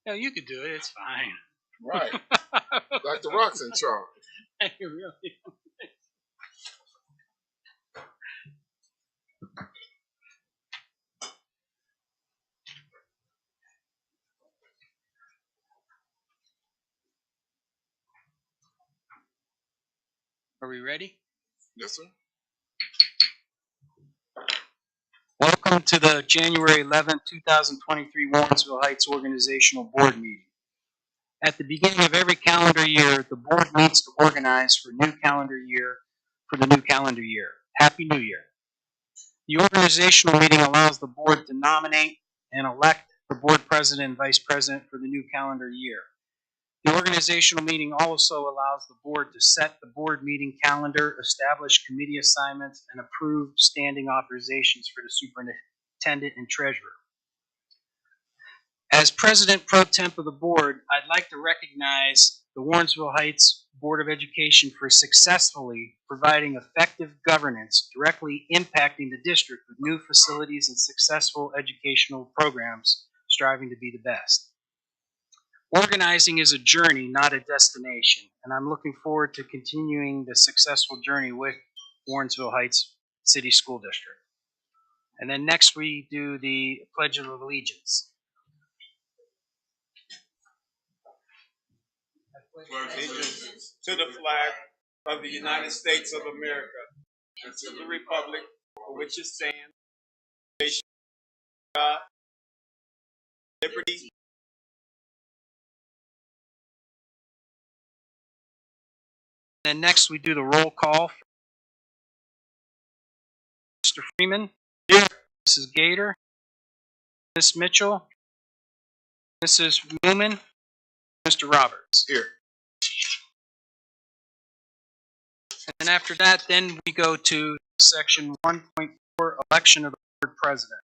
No, you could do it. It's fine. Right. Dr. Rock's in charge. Really? Are we ready? Yes, sir. Welcome to the January 11th, 2023 Warrensville Heights Organizational Board meeting. At the beginning of every calendar year, the board meets to organize for the new calendar year. Happy New Year. The organizational meeting allows the board to nominate and elect the board president and vice president for the new calendar year. The organizational meeting also allows the board to set the board meeting calendar, establish committee assignments, and approve standing authorizations for the superintendent and treasurer. As president pro temp of the board, I'd like to recognize the Warrensville Heights Board of Education for successfully providing effective governance directly impacting the district with new facilities and successful educational programs striving to be the best. Organizing is a journey, not a destination, and I'm looking forward to continuing the successful journey with Warrensville Heights City School District. And then next we do the Pledge of Allegiance. Allegiance to the flag of the United States of America and to the republic for which it stands, nation of God, liberty. And next we do the roll call. Mr. Freeman. Here. Mrs. Gator. Ms. Mitchell. Mrs. Newman. Mr. Roberts. Here. And after that, then we go to section 1.4, election of the board president.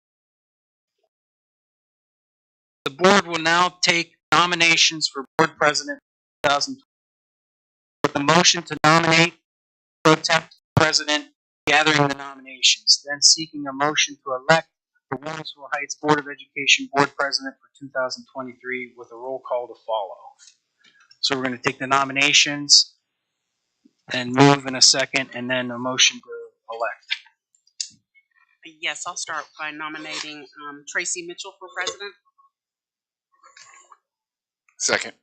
The board will now take nominations for board president 2020. With the motion to nominate pro temp president, gathering the nominations, then seeking a motion to elect the Warrensville Heights Board of Education board president for 2023 with a roll call to follow. So we're going to take the nominations and move in a second, and then a motion to elect. Yes, I'll start by nominating Tracy Mitchell for president. Second.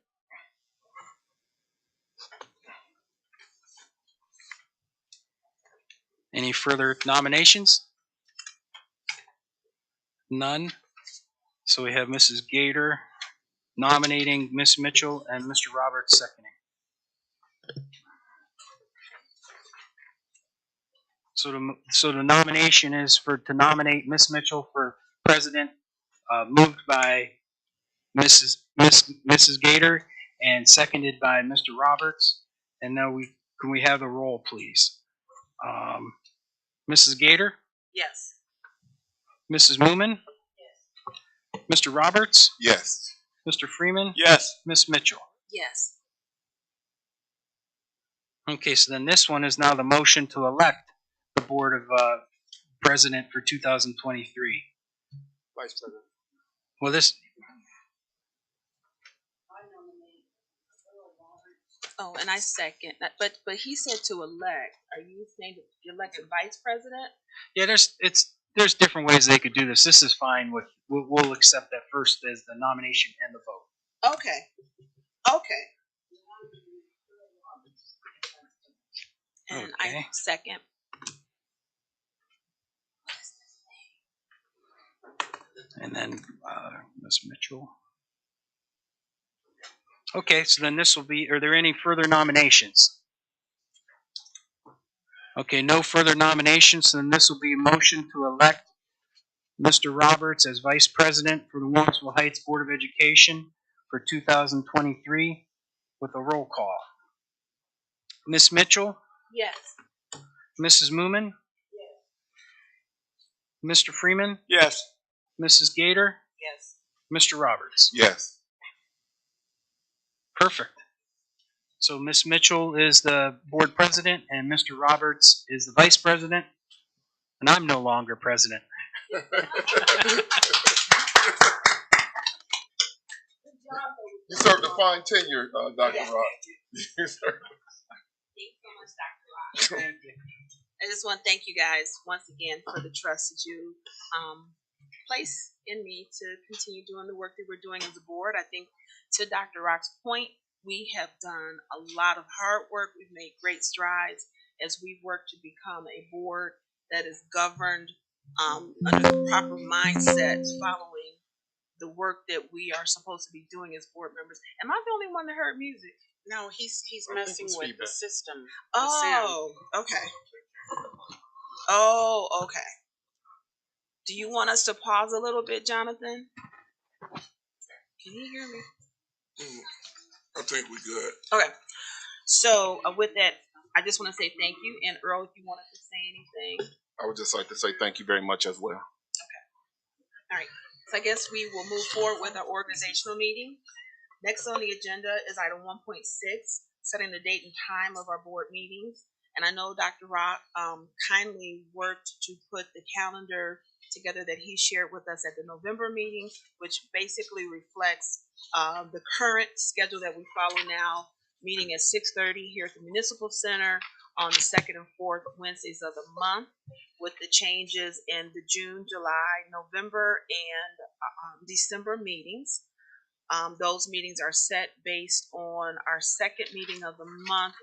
Any further nominations? None. So we have Mrs. Gator nominating Ms. Mitchell and Mr. Roberts seconding. So the nomination is to nominate Ms. Mitchell for president, moved by Mrs. Gator and seconded by Mr. Roberts. And now can we have the roll, please? Mrs. Gator? Yes. Mrs. Moomin? Yes. Mr. Roberts? Yes. Mr. Freeman? Yes. Ms. Mitchell? Yes. Okay, so then this one is now the motion to elect the board of president for 2023. Vice president. Well, this. Oh, and I second. But he said to elect. Are you saying to elect a vice president? Yeah, there's different ways they could do this. This is fine with. We'll accept that first as the nomination and the vote. Okay. Okay. And Okay. I second. And then Ms. Mitchell. Okay, so then this will be, are there any further nominations? Okay, no further nominations, so then this will be a motion to elect Mr. Roberts as Vice President for the Warrensville Heights Board of Education for 2023 with a roll call. Ms. Mitchell? Yes. Mrs. Moomin? Yes. Mr. Freeman? Yes. Mrs. Gator? Yes. Mr. Roberts? Yes. Perfect. So Ms. Mitchell is the board president and Mr. Roberts is the vice president, and I'm no longer president. You served a fine tenure, Dr. Yes. Rock. You served- Thank you so much, Dr. Rock. Thank you. I just want to thank you guys once again for the trust that you place in me to continue doing the work that we're doing as a board. I think to Dr. Rock's point, we have done a lot of hard work. We've made great strides as we've worked to become a board that is governed under the proper mindset, following the work that we are supposed to be doing as board members. Am I the only one that heard music? No, he's I think messing it's with feedback. the system. Oh, okay. Oh, okay. Do you want us to pause a little bit, Jonathan? Can you hear me? I think we're good. Okay. So with that, I just want to say thank you. And Earl, if you wanted to say anything. I would just like to say thank you very much as well. All right. So I guess we will move forward with our organizational meeting. Next on the agenda is item 1.6, setting the date and time of our board meetings. And I know Dr. Rock kindly worked to put the calendar together that he shared with us at the November meeting, which basically reflects the current schedule that we follow now, meeting at 6:30 here at the Municipal Center on the second and fourth Wednesdays of the month, with the changes in the June, July, November, and December meetings. Those meetings are set based on our second meeting of the month.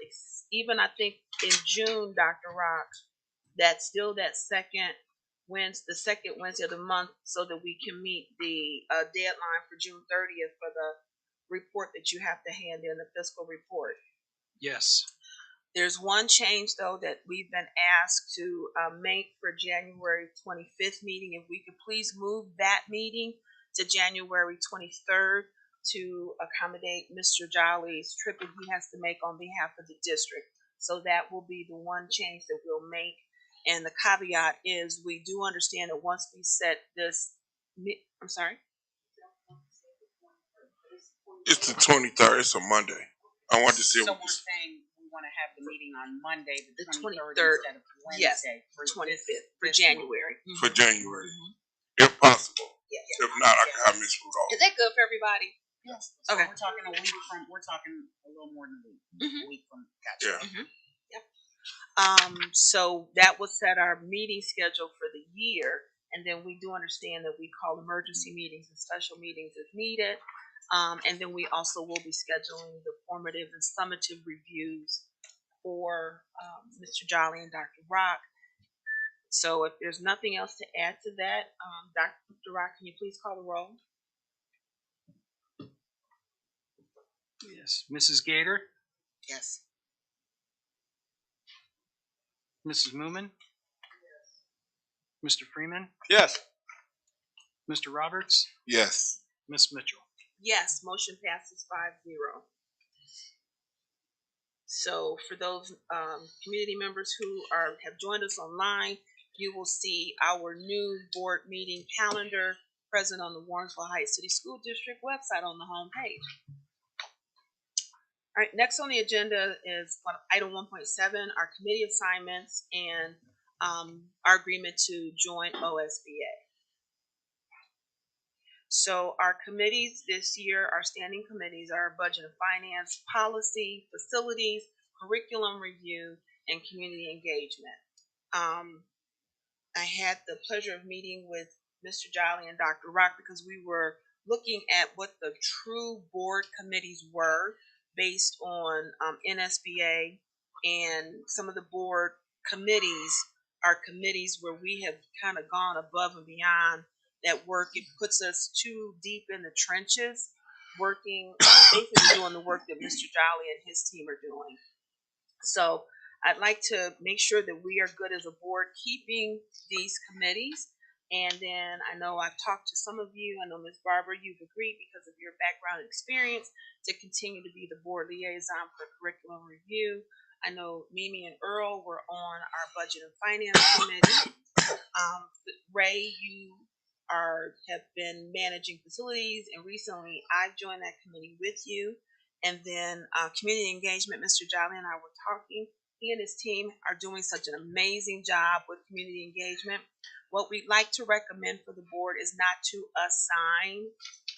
Even I think in June, Dr. Rock, that's still that second Wednesday of the month, so that we can meet the deadline for June 30th for the report that you have to hand in, the fiscal report. Yes. There's one change, though, that we've been asked to make for January 25th meeting. If we could please move that meeting to January 23rd to accommodate Mr. Jolly's trip that he has to make on behalf of the district. So that will be the one change that we'll make. And the caveat is we do understand that once we set this, I'm sorry? It's the 23rd. It's a Monday. I want to see. So we're saying we want to have the meeting on Monday, The the 23rd 23rd, instead of yes, Wednesday. For 25th for this January. For January, Mhm. if possible. Yeah. If not, I can have Miss Rudolph. Is that good for everybody? Yes. So Okay. we're talking a week from. We're talking a little more than a week. Mhm. A week from. Gotcha. Yeah. So that will set our meeting schedule for the year. And then we do understand that we call emergency meetings and special meetings if needed. And then we also will be scheduling the formative and summative reviews for Mr. Jolly and Dr. Rock. So if there's nothing else to add to that, Dr. Rock, can you please call the roll? Yes. Mrs. Gator, Yes. Mrs. Moomin, Mr. Freeman, Yes. Mr. Roberts, Yes. Miss Mitchell. Yes, motion passes 5-0. So for those community members who have joined us online, you will see our new board meeting calendar present on the Warrensville Heights City School District website on the home page. All right, next on the agenda is item 1.7, our committee assignments and our agreement to join OSBA. So our committees this year, our standing committees are budget and finance, policy, facilities, curriculum review, and community engagement. I had the pleasure of meeting with Mr. Jolly and Dr. Rock because we were looking at what the true board committees were based on NSBA, and some of the board committees are committees where we have kind of gone above and beyond that work. It puts us too deep in the trenches, working, basically doing the work that Mr. Jolly and his team are doing. So I'd like to make sure that we are good as a board keeping these committees. And then I know I've talked to some of you. I know Ms. Barber, you've agreed because of your background and experience to continue to be the board liaison for curriculum review. I know Mimi and Earl were on our budget and finance committee. Ray, you have been managing facilities, and recently I've joined that committee with you. And then community engagement, Mr. Jolly and I were talking. He and his team are doing such an amazing job with community engagement. What we'd like to recommend for the board is not to assign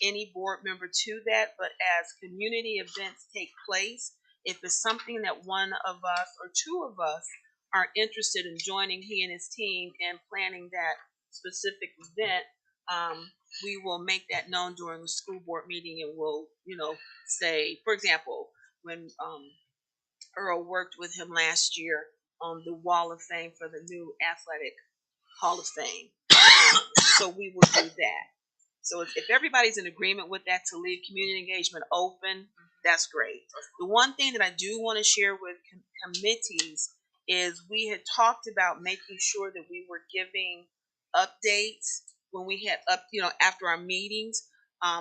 any board member to that, but as community events take place, if it's something that one of us or two of us are interested in joining he and his team and planning that specific event, we will make that known during the school board meeting, and we'll, say, for example, when Earl worked with him last year on the Wall of Fame for the new Athletic Hall of Fame. So we will do that. So if everybody's in agreement with that, to leave community engagement open, that's great. The one thing that I do want to share with committees is we had talked about making sure that we were giving updates when we had after our meetings.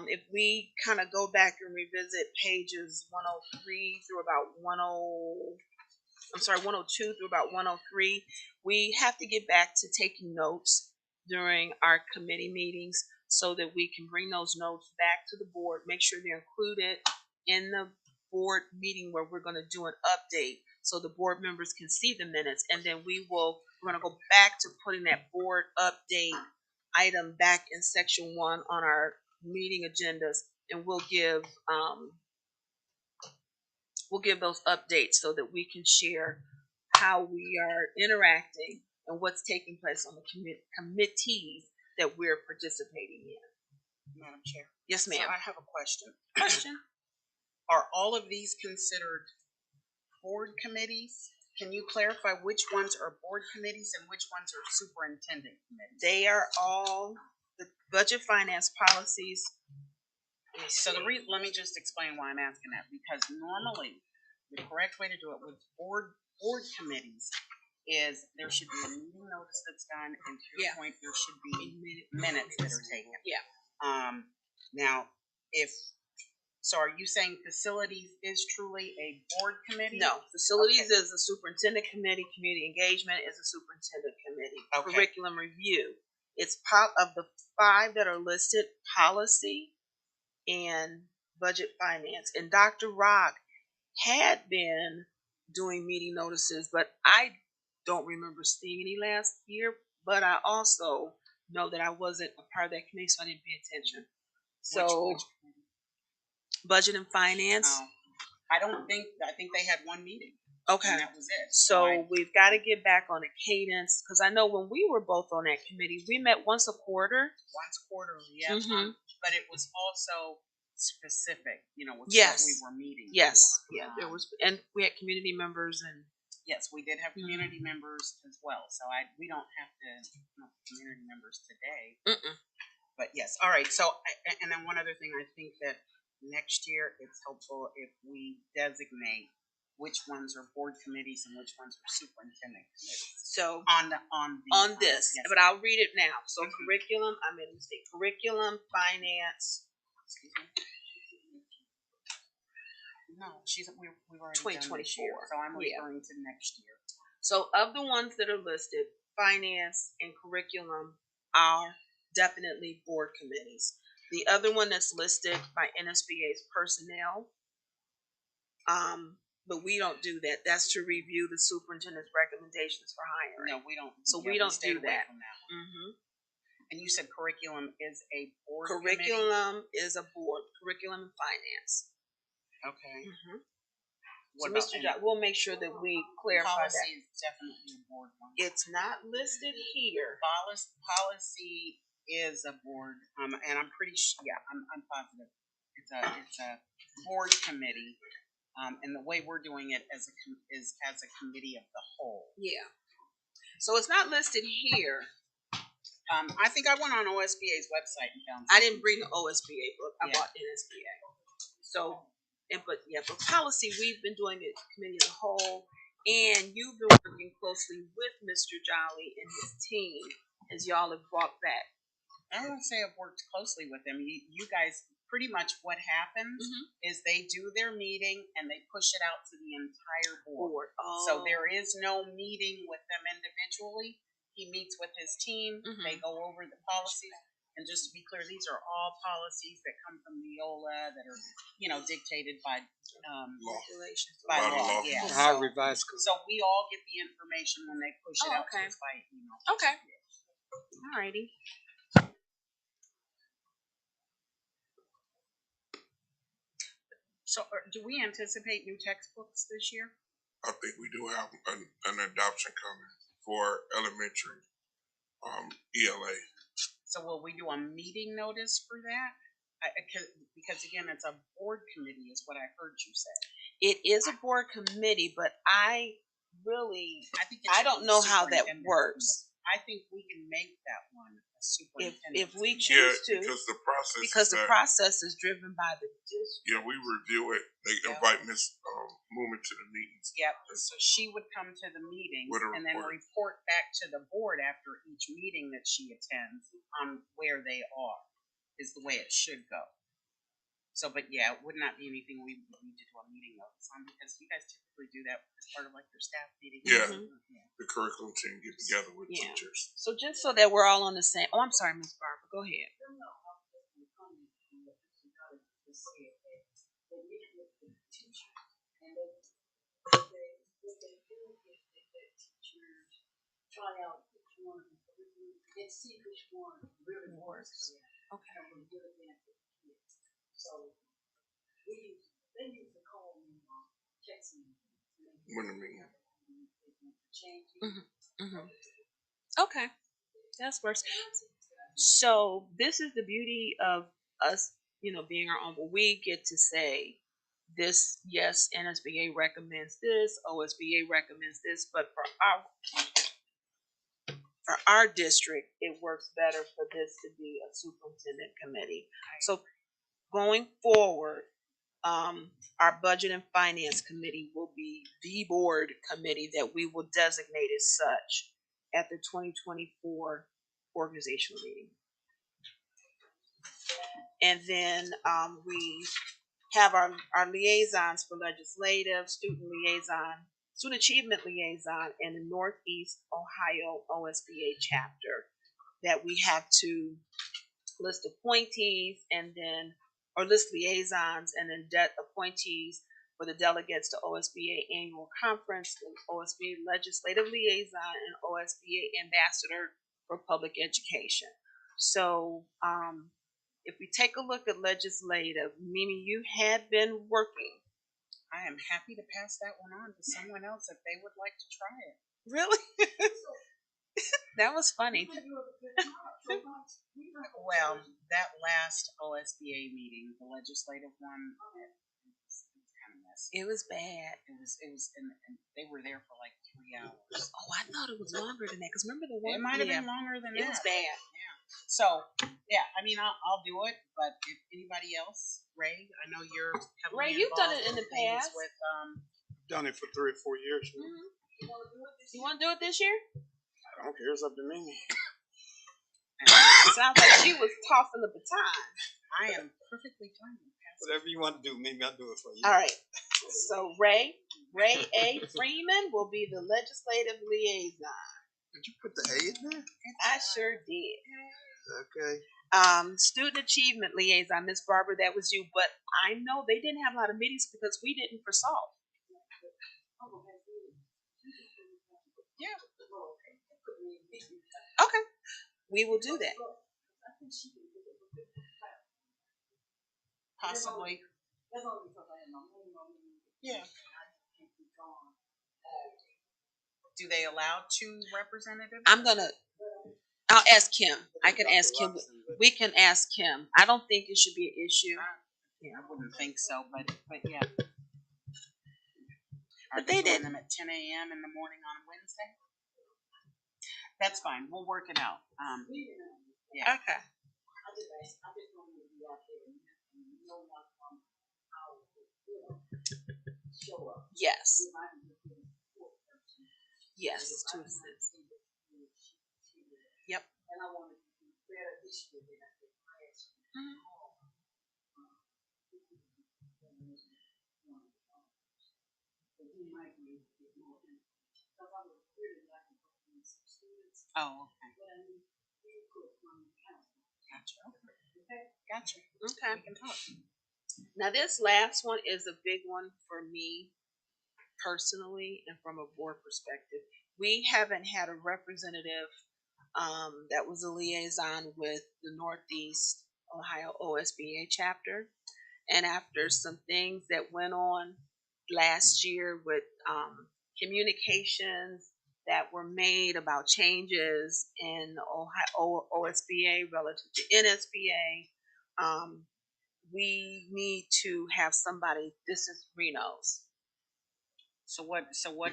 If we kind of go back and revisit pages 103 through about 102 through about 103, we have to get back to taking notes during our committee meetings so that we can bring those notes back to the board, make sure they're included in the board meeting where we're going to do an update so the board members can see the minutes. And then we're going to go back to putting that board update item back in section 1 on our meeting agendas, and we'll give those updates so that we can share how we are interacting and what's taking place on the committees that we're participating in. Madam Chair. Yes, ma'am. So I have a question. Question? Are all of these considered board committees? Can you clarify which ones are board committees and which ones are superintendent committees? They are all the budget, finance, policies. So let me just explain why I'm asking that, because normally the correct way to do it with board committees is there should be a meeting notice that's done, and to your point, there should be minutes that are taken. Yeah. Now, so are you saying facilities is truly a board committee? No, facilities is a superintendent committee. Community engagement is a superintendent committee. Okay. Curriculum review. It's of the 5 that are listed: policy and budget, finance. And Dr. Rock had been doing meeting notices, but I don't remember seeing any last year. But I also know that I wasn't a part of that committee, so I didn't pay attention. So Which budget and finance. I think they had one meeting. Okay. And that was it. So we've got to get back on a cadence, because I know when we were both on that committee, we met once a quarter. Once quarterly, yeah. Mhm. But it was also specific, with Yes. what we were meeting. Yes. For. Yeah. There was, and we had community members and. Yes, we did have community members as well. So we don't have to have community members today. Mm-mm. But yes, all right. So and then one other thing, I think that next year it's helpful if we designate which ones are board committees and which ones are superintendent committees. So on this, yes. but I'll read it now. So curriculum, I made a mistake. Curriculum, finance. Excuse me. No, we've already 2024. done this year, so I'm referring to next year. So of the ones that are listed, finance and curriculum are definitely board committees. The other one that's listed by NSBA is personnel. But we don't do that. That's to review the superintendent's recommendations for hiring. No, we don't. So we don't do that. From that one. Mm-hmm. And you said curriculum is a board Curriculum is a board. Curriculum and finance. Okay. Mm-hmm. What So, about Mr. We'll make sure that we clarify policy that. is definitely a board one. It's not listed here. Policy is a board, and I'm pretty sure. Yeah, I'm positive. It's a board committee, and the way we're doing it is as a committee of the whole. Yeah. So it's not listed here. I think I went on OSBA's website and found. I didn't bring the OSBA book. I bought NSBA. So. But policy, we've been doing it committee as a whole, and you've been working closely with Mr. Jolly and his team as y'all have brought back. I won't say I've worked closely with them. You guys, pretty much what happens is they do their meeting and they push it out to the entire board. Oh. So there is no meeting with them individually. He meets with his team. They go over the policies. And just to be clear, these are all policies that come from Neola that are, you know, dictated by Regulations. by By law. law. Yeah. How So, revised code. so we all get the information when they push it Oh, out to okay. us by email. Okay. Alrighty. So, do we anticipate new textbooks this year? I think we do have an adoption coming for elementary, ELA. So will we do a meeting notice for that? Because again, it's a board committee is what I heard you say. It is a board committee, but I think it I should don't be know how that superintendent works. committee. I think we can make that one a superintendent. If we committee. choose Yeah, to, because the process because is the that, process is driven by the district. yeah, we review it. They Yeah. invite Miss Movement to the meetings. Yep. So she would come to the meetings With a and then report. report back to the board after each meeting that she attends on where they are. Is the way it should go. So, but yeah, it would not be anything we would need to do a meeting notice on because you guys typically do that as part of like your staff meeting. Yeah. Mhm. The curriculum team get together with Yeah. teachers. So just so that we're all on the same. Oh, I'm sorry, Miss Barbara. Go ahead. Try out which one and see which one really works. Okay. And will really benefit the kids. So they use the call me text me. When the meeting. Change. Okay, that's worse. So this is the beauty of us, being our own. But we get to say this. Yes, NSBA recommends this. OSBA recommends this. But for our district, it works better for this to be a superintendent committee. So going forward, our budget and finance committee will be the board committee that we will designate as such at the 2024 organizational meeting. And then we have our liaisons for legislative, student achievement liaison, and the Northeast Ohio OSBA chapter that we have to list appointees or list liaisons and then appointees for the delegates to OSBA annual conference, the OSBA legislative liaison, and OSBA ambassador for public education. So if we take a look at legislative, Mimi, you had been working. I am happy to pass that one on to someone else if they would like to try it. Really? That was funny. Well, that last OSBA meeting, the legislative one, it was kind of messy. It was bad. It was, and they were there for like 3 hours. Oh, I thought it was longer than that. Because remember the one? It might have been longer than that. It was bad. Yeah. So, yeah, I mean, I'll do it, but if anybody else, Ray, I know you're heavily Ray, you've done involved it in the things past. With, Done it for 3 or 4 years. Mm-hmm. You want to do it this year? I don't care. It's up to me. Sounds like she was tossing the baton. I am perfectly fine with passing. Whatever you want to do, maybe I'll do it for you. All right. So Ray A. Freeman will be the legislative liaison. Did you put the A in there? I sure did. Okay. Student achievement liaison, Miss Barbara, that was you. But I know they didn't have a lot of meetings because we didn't for SALT. Yeah. Okay. We will do that. Possibly. Yeah. Do they allow 2 representatives? I'll ask Kim. I can ask Kim. We can ask Kim. I don't think it should be an issue. Yeah, I wouldn't think so, but yeah. But they doing did them at 10 a.m. in the morning on Wednesday. That's fine. We'll work it out. Yeah. Okay. Yes. Yes, it's 2 cents. Yep. Mm-hmm. Oh, okay. Gotcha. Okay. We can talk. Now this last one is a big one for me personally and from a board perspective. We haven't had a representative that was a liaison with the Northeast Ohio OSBA chapter. And after some things that went on last year with communications that were made about changes in Ohio OSBA relative to NSBA, we need to have somebody. This is Reno's. So what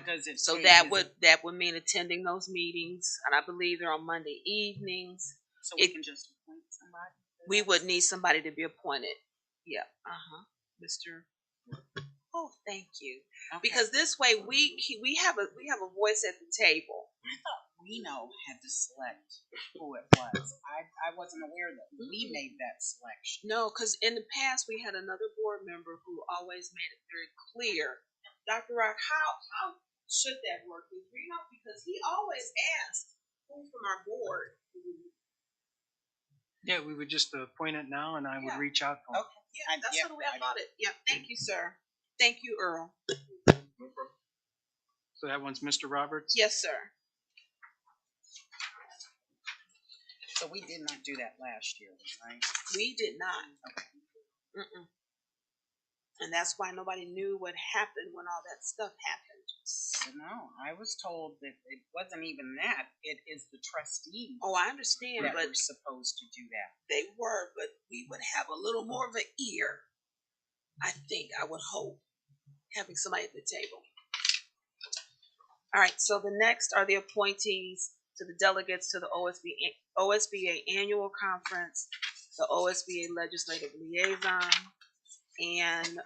does it So take? that would mean attending those meetings, and I believe they're on Monday evenings. So we can just appoint somebody? We would need somebody to be appointed. Yeah. Mr. Oh, thank you. Okay. Because this way we have a voice at the table. I thought Reno had to select who it was. I wasn't aware that we made that selection. No, because in the past we had another board member who always made it very clear. Dr. Rock, how should that work with Reno? Because he always asked who from our board. Yeah, we would just appoint it now, and I would reach out to him. Okay. Yeah, that's the way I thought it. Yeah, thank you, sir. Thank you, Earl. So that one's Mr. Roberts? Yes, sir. So we did not do that last year, right? We did not. Okay. Mm-mm. And that's why nobody knew what happened when all that stuff happened. So no, I was told that it wasn't even that. It is the trustees Oh, I understand, that but were supposed to do that. they were, but we would have a little more of an ear. I think, I would hope, having somebody at the table. All right, so the next are the appointees to the delegates to the OSBA annual conference, the OSBA legislative liaison, and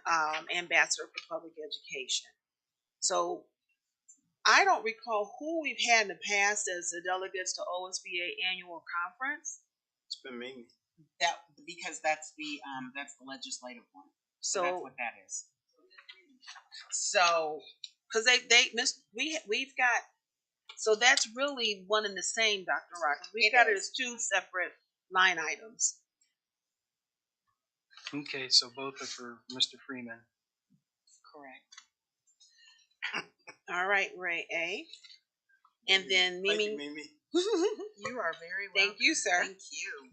ambassador for public education. So I don't recall who we've had in the past as the delegates to OSBA annual conference. It's been me. That because that's the legislative one. So that's what that is. So, because we've got, so that's really one and the same, Dr. Rock. We've got it as two separate line items. Okay, so both are for Mr. Freeman. Correct. All right, Ray A. And then Mimi. Thank you, Mimi. You are very welcome. Thank you, sir. Thank you.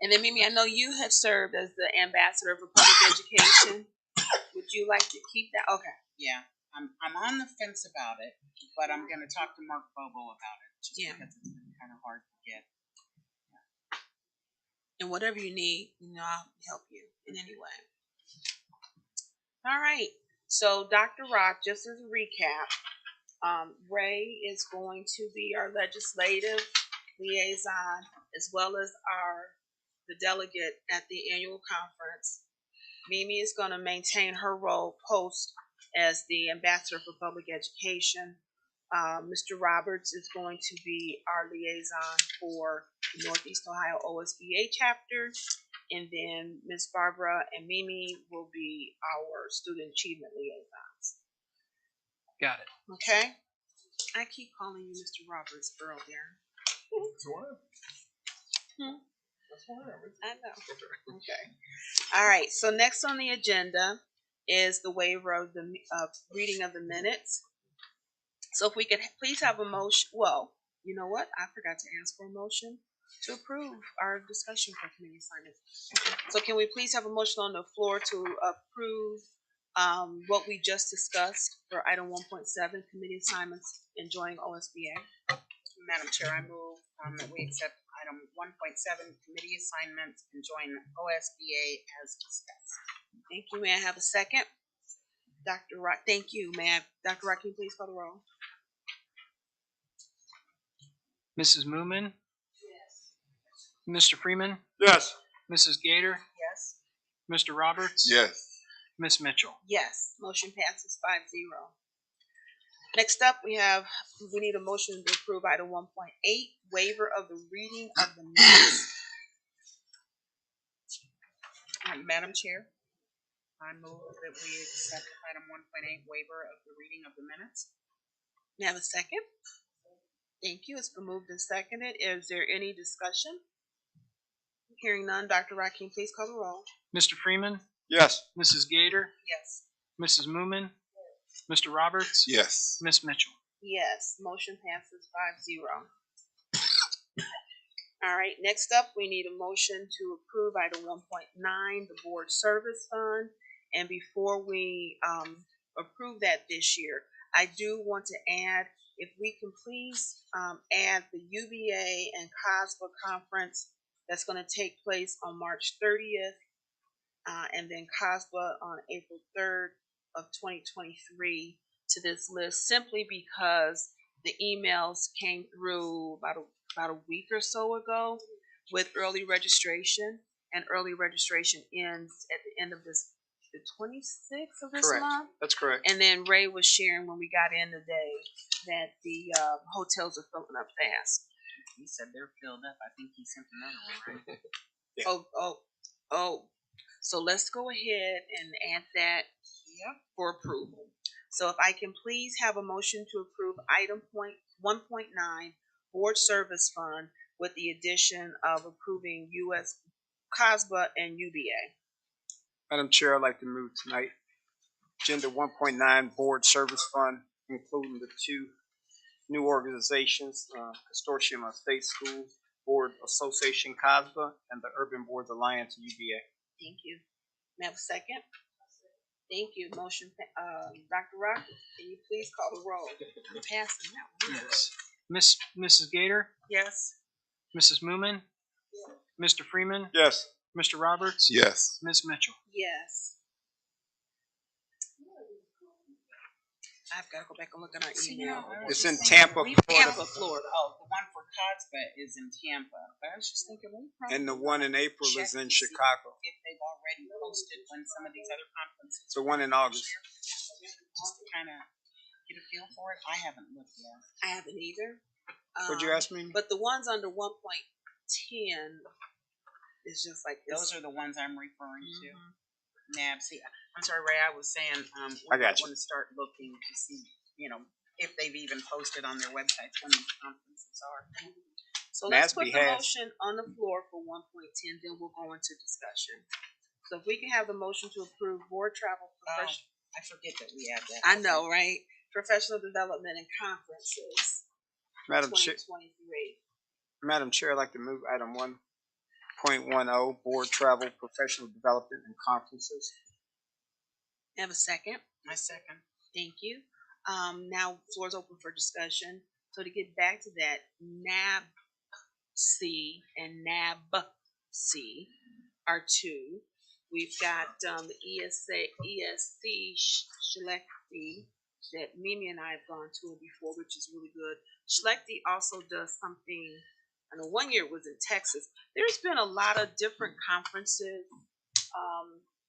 And then Mimi, I know you have served as the ambassador for public education. Would you like to keep that? Okay. Yeah, I'm on the fence about it, but I'm going to talk to Mark Bobo about it just because it's been kind of hard to get. And whatever you need, I'll help you in any way. All right. So, Dr. Rock, just as a recap, Ray is going to be our legislative liaison as well as the delegate at the annual conference. Mimi is going to maintain her role post as the ambassador for public education. Mr. Roberts is going to be our liaison for the Northeast Ohio OSBA chapter. And then Ms. Barbara and Mimi will be our student achievement liaisons. Got it. Okay? I keep calling you Mr. Roberts, Earl, there. I know. Okay. All right. So next on the agenda is the waiver of the reading of the minutes. So if we could please have a motion. Well, you know what? I forgot to ask for a motion to approve our discussion for committee assignments. So can we please have a motion on the floor to approve what we just discussed for item 1.7, committee assignments and joining OSBA? Madam Chair, I move that we accept item 1.7, committee assignments, and join OSBA as discussed. Thank you. May I have a second? Dr. Rock, thank you. Dr. Rock, can you please call the roll? Mrs. Moomin? Yes. Mr. Freeman? Yes. Mrs. Gator? Yes. Mr. Roberts? Yes. Miss Mitchell? Yes. Motion passes 5-0. Next up, we need a motion to approve item 1.8, waiver of the reading of the minutes. Madam Chair, I move that we accept item 1.8, waiver of the reading of the minutes. May I have a second? Thank you. It's been moved and seconded. Is there any discussion? Hearing none, Dr. Rakim, please call the roll. Mr. Freeman, Yes. Mrs. Gator, Yes. Mrs. Moomin, Mr. Roberts, Yes. Miss Mitchell. Yes, motion passes 5-0. All right, next up, we need a motion to approve item 1.9, the board service fund. And before we approve that this year, I do want to add, if we can please add the UVA and COSBA conference that's going to take place on March 30th, and then COSBA on April 3rd of 2023 to this list, simply because the emails came through about a week or so ago with early registration, and early registration ends at the end of the 26th of this Correct. month. That's correct. And then Ray was sharing when we got in today that the hotels are filling up fast. He said they're filled up. I think he sent another one, right? Yeah. Oh. So let's go ahead and add that for approval. So if I can please have a motion to approve item 1.9 board service fund with the addition of approving US COSBA and UVA. Madam Chair, I'd like to move tonight Agenda 1.9 Board Service Fund, including the two new organizations, Consortium of State Schools Board Association COSBA and the Urban Boards Alliance UVA. Thank you. May I have a second? Thank you. Motion, Dr. Rock, can you please call the roll? I'm passing that one. Yes. Mrs. Gator, Yes. Mrs. Moomin, Mr. Freeman, Yes. Mr. Roberts, Yes. Miss Mitchell. Yes. I've got to go back and look at our email. It's in Tampa, Florida. Tampa, Florida. Oh, the one for COSBA is in Tampa. But I was just thinking, we probably And the one in April is in check to see Chicago. if they've already posted when some of these other conferences. The one in August. Just to kind of get a feel for it. I haven't looked yet. I haven't either. Would you ask me? But the ones under 1.10 is just like this. Those are the ones I'm referring to. Mhm. NAB. See, I'm sorry, Ray. I was saying we I got you. want to start looking to see, if they've even posted on their websites when these conferences are. So let's NASB put the has. motion on the floor for 1.10, then we'll go into discussion. So if we can have the motion to approve board travel professional. I forget that we have that. I know, right? Professional development and conferences, Madam Chair, 2023. Madam Chair, I'd like to move item 1.10 Board Travel, Professional Development and Conferences. Have a second? My second. Thank you. Now floor is open for discussion. So to get back to that, NABC and NABC are two. We've got the ESC Schlechte that Mimi and I have gone to before, which is really good. Schlechte also does something, I know one year it was in Texas. There's been a lot of different conferences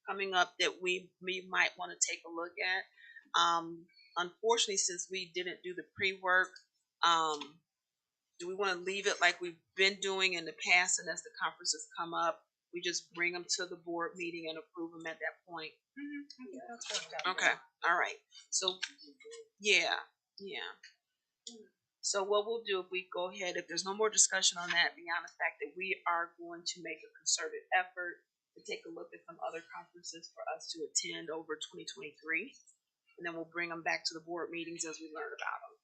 coming up that we might want to take a look at. Unfortunately, since we didn't do the pre-work, do we want to leave it like we've been doing in the past, and as the conferences come up, we just bring them to the board meeting and approve them at that point? I think that's worked out. Okay, all right. So, yeah. So what we'll do, if we go ahead, if there's no more discussion on that, beyond the fact that we are going to make a concerted effort to take a look at some other conferences for us to attend over 2023, and then we'll bring them back to the board meetings as we learn about them.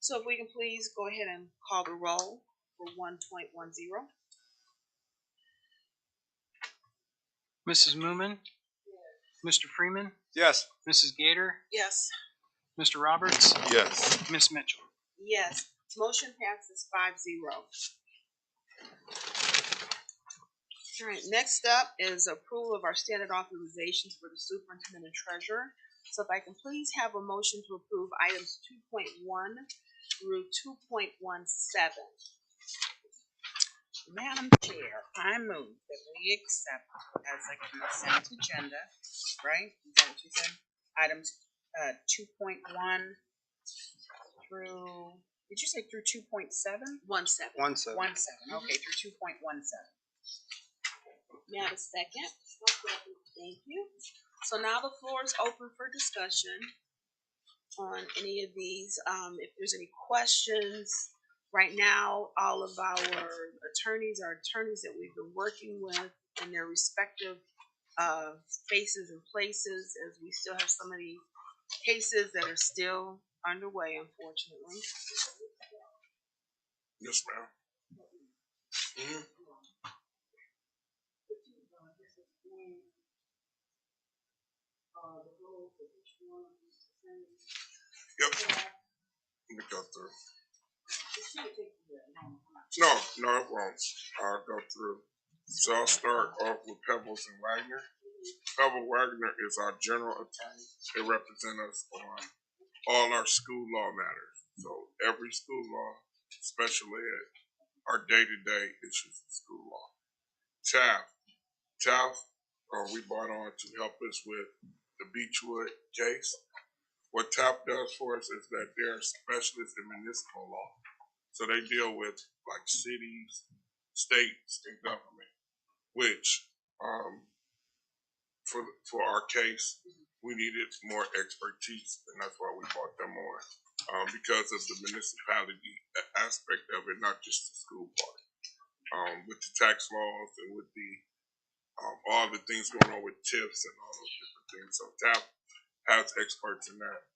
So if we can please go ahead and call the roll for 1.10. Mrs. Moomin, Mr. Freeman, Yes. Mrs. Gator, Yes. Mr. Roberts, Yes. Miss Mitchell. Yes. Motion passes 5-0. All right, next up is approval of our standard authorizations for the superintendent and treasurer. So if I can please have a motion to approve items 2.1 through 2.17. Madam Chair, I move that we accept as a consent agenda, right? Is that what you said? Items 2.1 through, did you say through 2.7? 17. 1.7. Okay, through 2.17. May I have a second? Thank you. So now the floor is open for discussion on any of these. If there's any questions, Right now, all of our attorneys are attorneys that we've been working with in their respective spaces and places, as we still have so many cases that are still underway, unfortunately. Yes, ma'am. Mm-hmm. Yep. Let me go through. No, it won't. I'll go through. So I'll start off with Pebbles and Wagner. Pebble Wagner is our general attorney. They represent us on all our school law matters. So every school law, especially at our day-to-day issues of school law. Taft, we brought on to help us with the Beechwood case. What Taft does for us is that they're specialists in municipal law. So they deal with like cities, states, and government, which for our case, we needed more expertise, and that's why we brought them on. Because of the municipality aspect of it, not just the school part. With the tax laws and with the all the things going on with tips and all those different things. So TAP has experts in that.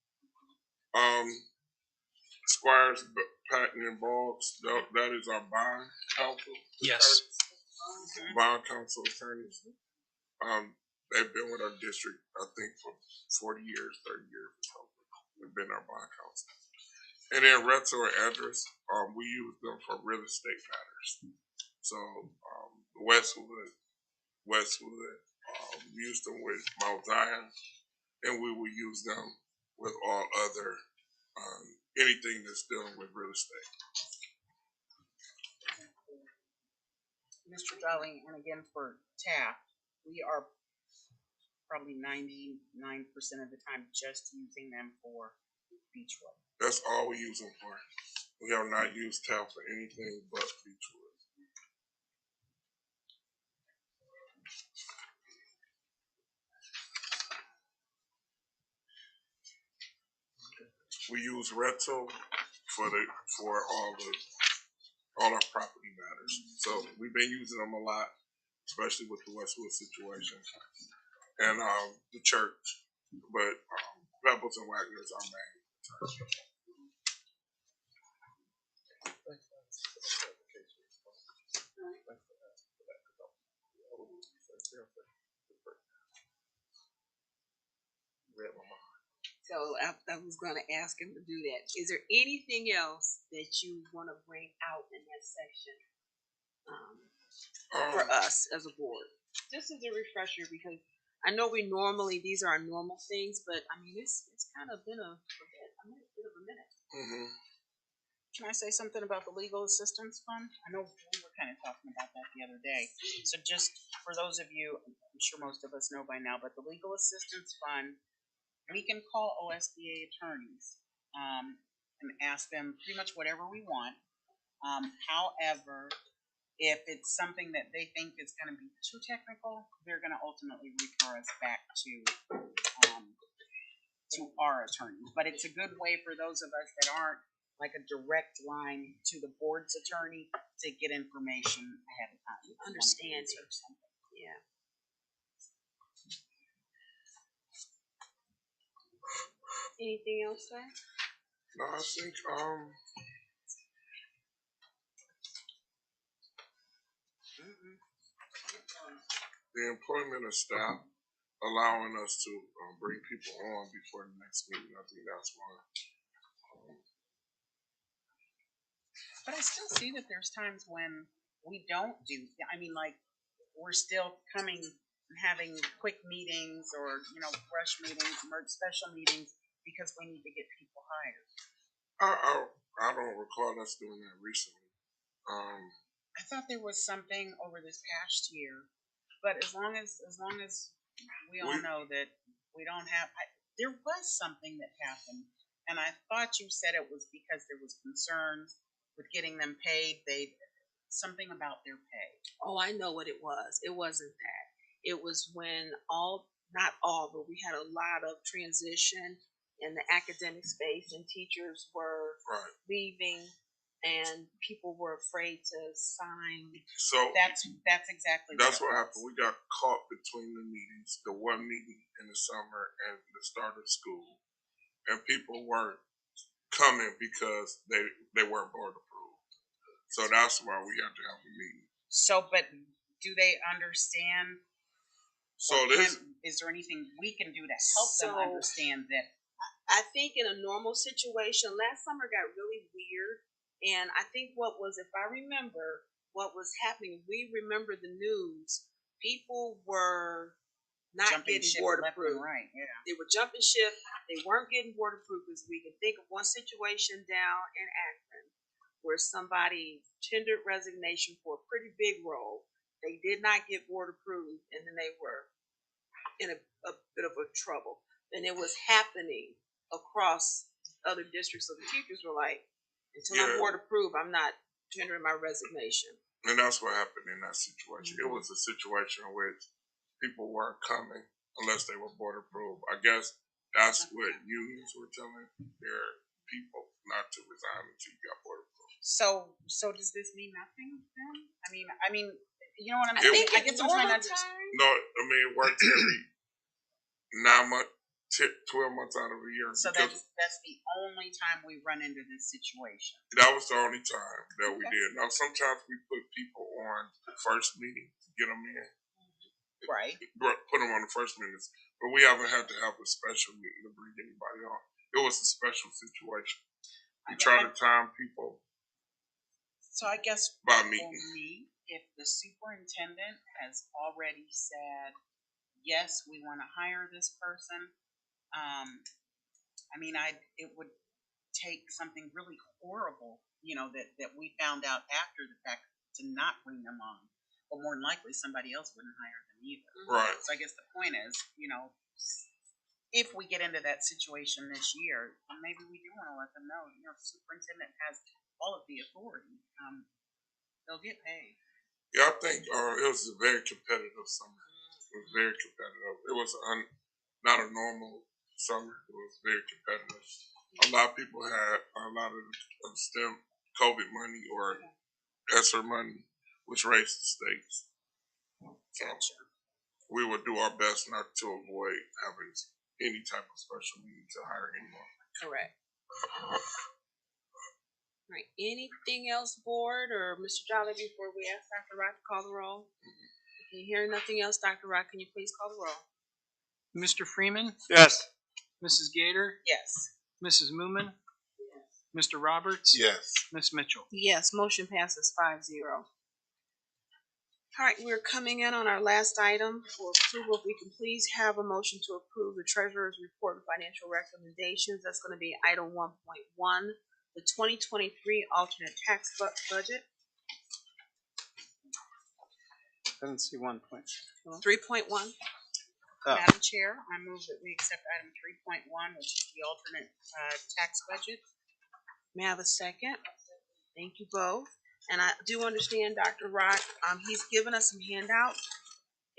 Squires, Patton, and Boggs, that is our bond counsel. Yes. Bond counsel attorneys. They've been with our district, I think, for 40 years, 30 years or something. They've been our bond counsel. And then Retso and Edris, we use them for real estate matters. So Westwood, we used them with Mount Zion, and we will use them with all other anything that's dealing with real estate. Mr. Darling, and again for Taft, we are probably 99% of the time just using them for Beechwood. That's all we use them for. We have not used Taft for anything but Beechwood. We use Retso for all our property matters. So we've been using them a lot, especially with the Westwood situation and the church. But Pebbles and Wagner is our main. So I was going to ask him to do that. Is there anything else that you want to bring out in that section for us as a board? Just as a refresher, because I know these are our normal things, but I mean it's kind of been a bit of a minute. Mm-hmm. Can I say something about the legal assistance fund? I know we were kind of talking about that the other day. So just for those of you, I'm sure most of us know by now, but the legal assistance fund, we can call OSBA attorneys and ask them pretty much whatever we want. However, if it's something that they think is going to be too technical, they're going to ultimately refer us back to our attorneys. But it's a good way for those of us that aren't like a direct line to the board's attorney to get information ahead of time. Understand or something. Yeah. Anything else, sir? No, I think the employment of staff, allowing us to bring people on before the next meeting. I think that's one. But I still see that there's times when we don't do. I mean, like we're still coming and having quick meetings or rush meetings, special meetings because we need to get people hired. I don't recall us doing that recently. I thought there was something over this past year, but as long as we all know that we don't have, there was something that happened, and I thought you said it was because there was concerns with getting them paid. Something about their pay. Oh, I know what it was. It wasn't that. It was when not all, but we had a lot of transition in the academic space, and teachers were leaving and people were afraid to sign. So That's exactly that's what what it happened. We got caught between the meetings, the one meeting in the summer and the start of school, and people weren't coming because they weren't board approved. So that's why we had to have a meeting. So, but do they understand? So or this, is there anything we can do to help them So- understand that? I think in a normal situation, last summer got really weird, and I think if I remember what was happening, we remember the news. People were not Jumping getting ship board left and approved. right, yeah. They were jumping ship. They weren't getting board approved because we can think of one situation down in Akron where somebody tendered resignation for a pretty big role. They did not get board approved, and then they were in a bit of a trouble. And it was happening across other districts. So the teachers were like, until I'm Yeah. board approved, I'm not tendering my resignation. and that's what happened in that situation. It was a situation in which people weren't coming unless they were board approved. I guess that's what unions were telling their people not to resign until you got board approved. So does this mean nothing then? I mean, you know what I'm I saying? think I guess I'm trying to understand. time. No, I mean it works every 9 months, 12 months out of a year. So because that's the only time we run into this situation. that was the only time that we did. Now sometimes we put people on the first meeting to get them in. Right. Put them on the first meetings, but we haven't had to have a special meeting to bring anybody on. It was a special situation. We try to time people So I guess by for meeting. me, if the superintendent has already said, yes, we want to hire this person, I mean, it would take something really horrible, that we found out after the fact to not bring them on. But more than likely, somebody else wouldn't hire them either. Right. So I guess the point is, if we get into that situation this year, then maybe we do want to let them know, the superintendent has all of the authority. They'll get paid. Yeah, I think it was a very competitive summer. It was very competitive. It was not a normal summer. It was very competitive. A lot of people had a lot of STEM COVID money or ESSER money, which raised the stakes. So we would do our best not to avoid having any type of special meeting to hire anyone. Correct. All right. Anything else, board or Mr. Jolly, before we ask Dr. Rock to call the roll? If you hear nothing else, Dr. Rock, can you please call the roll? Mr. Freeman, Yes. Mrs. Gator, Yes. Mrs. Moomin, Mr. Roberts, Yes. Miss Mitchell. Yes, motion passes 5-0. All right, we're coming in on our last item for approval. If we can please have a motion to approve the treasurer's report and financial recommendations. That's going to be item 1.1, the 2023 alternate tax budget. I didn't see 1 point. 3.1. Oh. Madam Chair, I move that we accept item 3.1, which is the alternate tax budget. May I have a second? Thank you both. And I do understand Dr. Rock, he's given us some handouts,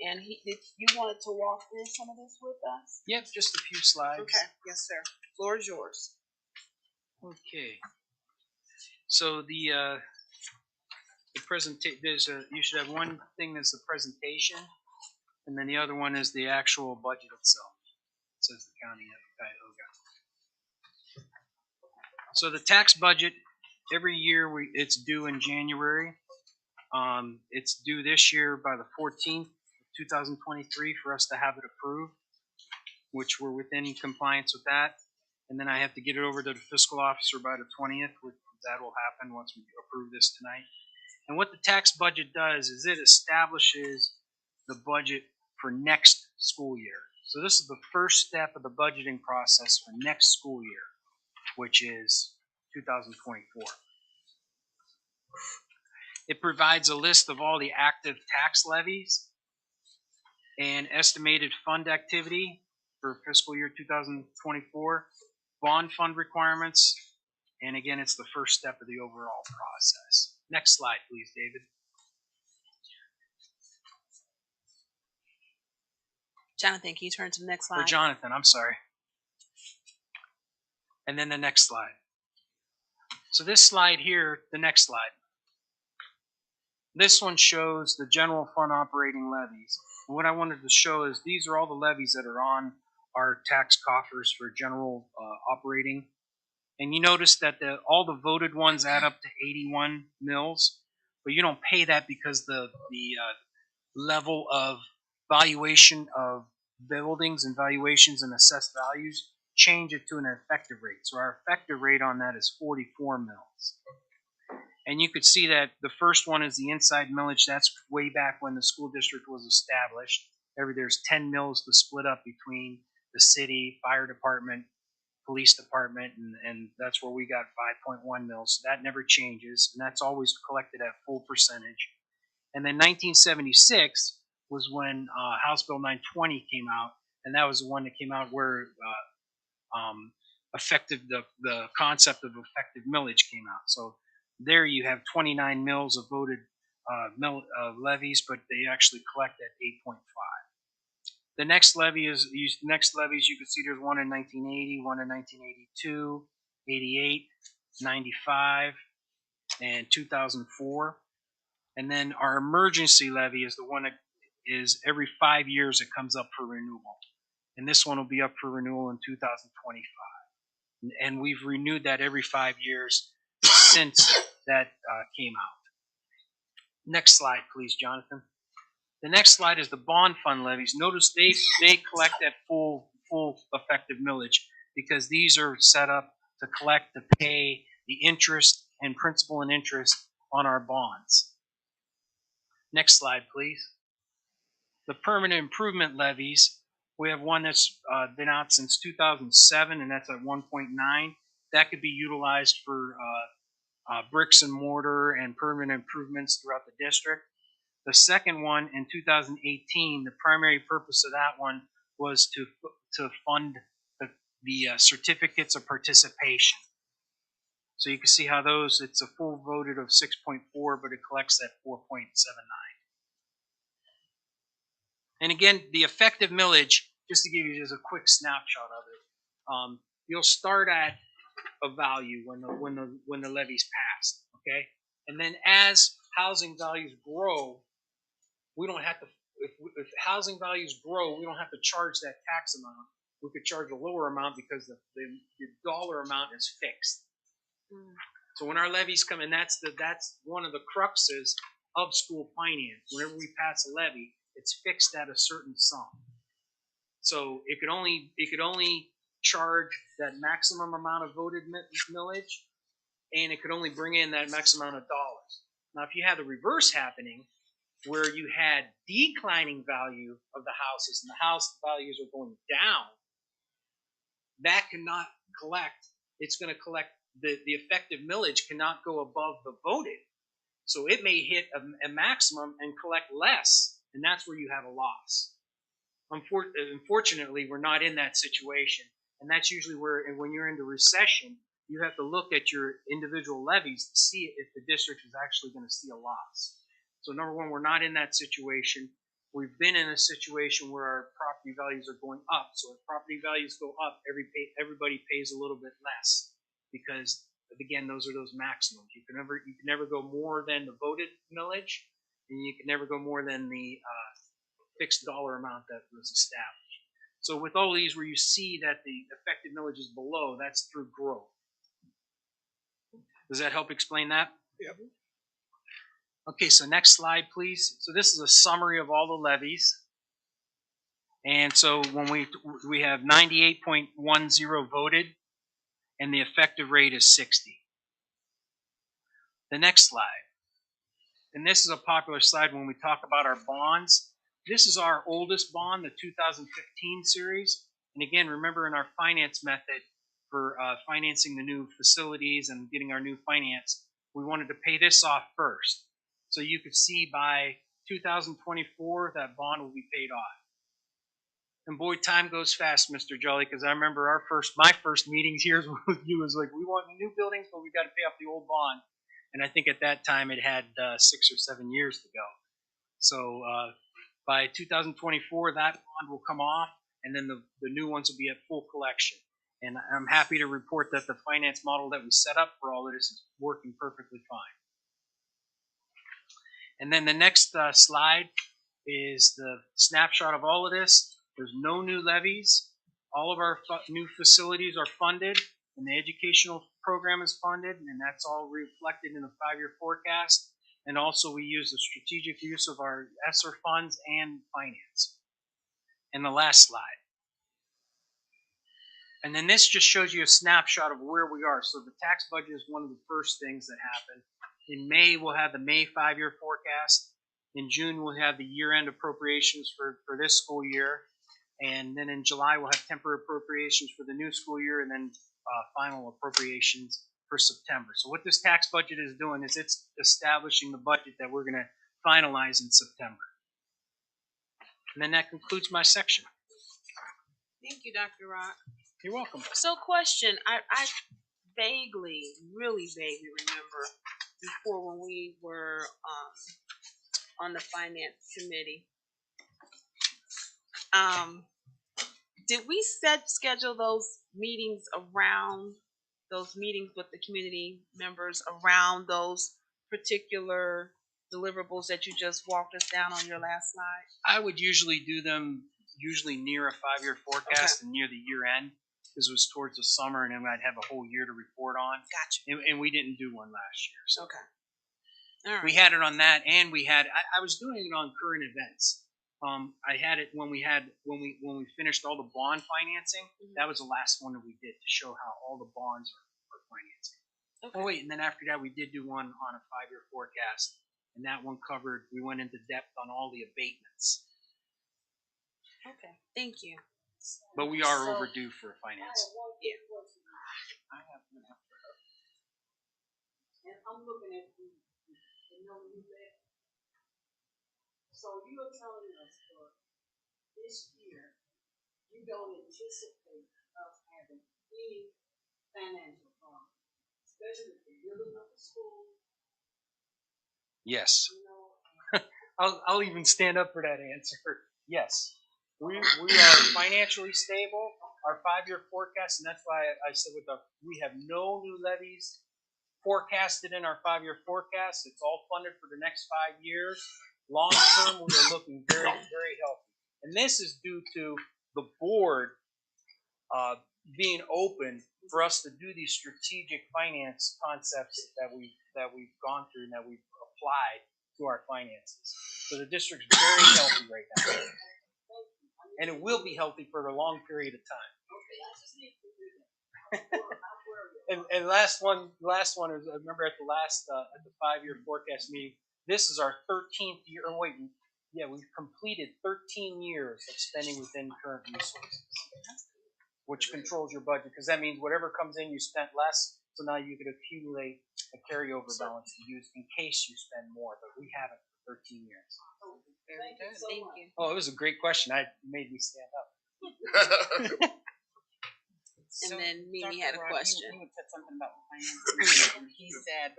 and you wanted to walk through some of this with us? Yep, just a few slides. Okay, yes, sir. Floor is yours. Okay. So the you should have one thing that's the presentation, and then the other one is the actual budget itself. It says the county of Cuyahoga. So the tax budget, every year it's due in January. It's due this year by the 14th, 2023, for us to have it approved, which we're within compliance with that. And then I have to get it over to the fiscal officer by the 20th. That will happen once we approve this tonight. And what the tax budget does is it establishes the budget for next school year. So this is the first step of the budgeting process for next school year, which is 2024. It provides a list of all the active tax levies and estimated fund activity for fiscal year 2024, bond fund requirements, and again, it's the first step of the overall process. Next slide, please, David. Jonathan, can you turn to the next slide? Or Jonathan, I'm sorry. And then the next slide. So this slide here, the next slide. This one shows the general fund operating levies. And what I wanted to show is these are all the levies that are on our tax coffers for general operating. And you notice that all the voted ones add up to 81 mills, but you don't pay that because the level of valuation of buildings and valuations and assessed values change it to an effective rate. So our effective rate on that is 44 mills. And you could see that the first one is the inside millage. That's way back when the school district was established. There's 10 mills to split up between the city, fire department, police department, and that's where we got 5.1 mills. So that never changes, and that's always collected at full percentage. And then 1976 was when House Bill 920 came out, and that was the one that came out where the concept of effective millage came out. So there you have 29 mills of voted levies, but they actually collect at 8.5. The next levies you can see there's one in 1980, one in 1982, 88, 95, and 2004. And then our emergency levy is the one that is every 5 years it comes up for renewal. And this one will be up for renewal in 2025. And we've renewed that every 5 years since that came out. Next slide, please, Jonathan. The next slide is the bond fund levies. Notice they collect at full effective millage because these are set up to collect to pay the interest and principal and interest on our bonds. Next slide, please. The permanent improvement levies, we have one that's been out since 2007, and that's at 1.9. That could be utilized for bricks and mortar and permanent improvements throughout the district. The second one in 2018, the primary purpose of that one was to fund the certificates of participation. So you can see how those, it's a full voted of 6.4, but it collects at 4.79. And again, the effective millage, just to give you just a quick snapshot of it, you'll start at a value when the levy's passed, okay? And then as housing values grow, we don't have to. If housing values grow, we don't have to charge that tax amount. We could charge a lower amount because the dollar amount is fixed. So when our levies come in, that's one of the cruxes of school finance. Whenever we pass a levy, it's fixed at a certain sum. So it could only charge that maximum amount of voted millage, and it could only bring in that max amount of dollars. Now, if you have the reverse happening, where you had declining value of the houses and the house values are going down, that cannot collect. It's going to collect the effective millage cannot go above the voted. So it may hit a maximum and collect less, and that's where you have a loss. Unfortunately, we're not in that situation, and that's usually where, when you're into recession, you have to look at your individual levies to see if the district is actually going to see a loss. So number one, we're not in that situation. We've been in a situation where our property values are going up. So if property values go up, everybody pays a little bit less because, again, those are those maximums. You can never go more than the voted millage, and you can never go more than the fixed dollar amount that was established. So with all these, where you see that the effective millage is below, that's through growth. Does that help explain that? Yep. Okay, so next slide, please. So this is a summary of all the levies. And so when we have 98.10 voted, and the effective rate is 60. The next slide. And this is a popular slide when we talk about our bonds. This is our oldest bond, the 2015 series. And again, remember in our finance method for financing the new facilities and getting our new finance, we wanted to pay this off first. So you could see by 2024, that bond will be paid off. And boy, time goes fast, Mr. Jolly, because I remember my first meetings here with you was like, we want new buildings, but we got to pay off the old bond. And I think at that time it had 6 or 7 years to go. So by 2024, that bond will come off, and then the new ones will be at full collection. And I'm happy to report that the finance model that we set up for all of this is working perfectly fine. And then the next slide is the snapshot of all of this. There's no new levies. All of our new facilities are funded, and the educational program is funded, and that's all reflected in the 5-year forecast. And also we use the strategic use of our ESSER funds and finance. And the last slide. And then this just shows you a snapshot of where we are. So the tax budget is one of the first things that happen. In May, we'll have the May 5-year forecast. In June, we'll have the year-end appropriations for this school year. And then in July, we'll have temporary appropriations for the new school year, and then final appropriations for September. So what this tax budget is doing is it's establishing the budget that we're going to finalize in September. And then that concludes my section. Thank you, Dr. Rock. You're welcome. So question, I vaguely, really vaguely remember before when we were on the finance committee. Did we schedule those meetings with the community members around those particular deliverables that you just walked us down on your last slide? I would usually do them near a 5-year forecast and near the year end, because it was towards the summer, and then I'd have a whole year to report on. Gotcha. And we didn't do one last year. So Okay. All right. we had it on that, and I was doing it on current events. I had it when we finished all the bond financing. Mm-hmm. That was the last one that we did to show how all the bonds are financing. Okay. Oh wait, and then after that we did do one on a 5-year forecast, and that one we went into depth on all the abatements. Okay. Thank you. But we are overdue for finance. Yeah. I have one after her. And I'm looking at the number you read. So you are telling us for this year, you don't anticipate us having any financial problems, especially with the building of the school, Yes. you know. I'll even stand up for that answer. Yes. We are financially stable. Our 5-year forecast, and that's why I said we have no new levies forecasted in our 5-year forecast. It's all funded for the next 5 years. Long term, we are looking very, very healthy. And this is due to the board being open for us to do these strategic finance concepts that we've gone through and that we've applied to our finances. So the district's very healthy right now. And it will be healthy for a long period of time. Okay, I just need to do that. And last one is, I remember at the last at the 5-year forecast meeting, this is our 13th year. Oh wait, we've completed 13 years of spending within current resources, which controls your budget, because that means whatever comes in, you spent less. So now you could accumulate a carryover balance to use in case you spend more. But we haven't for 13 years. Very good. Thank you. Oh, it was a great question. It made me stand up. And then Mimi Dr. had a Rock, question. You had said something about finance. And he said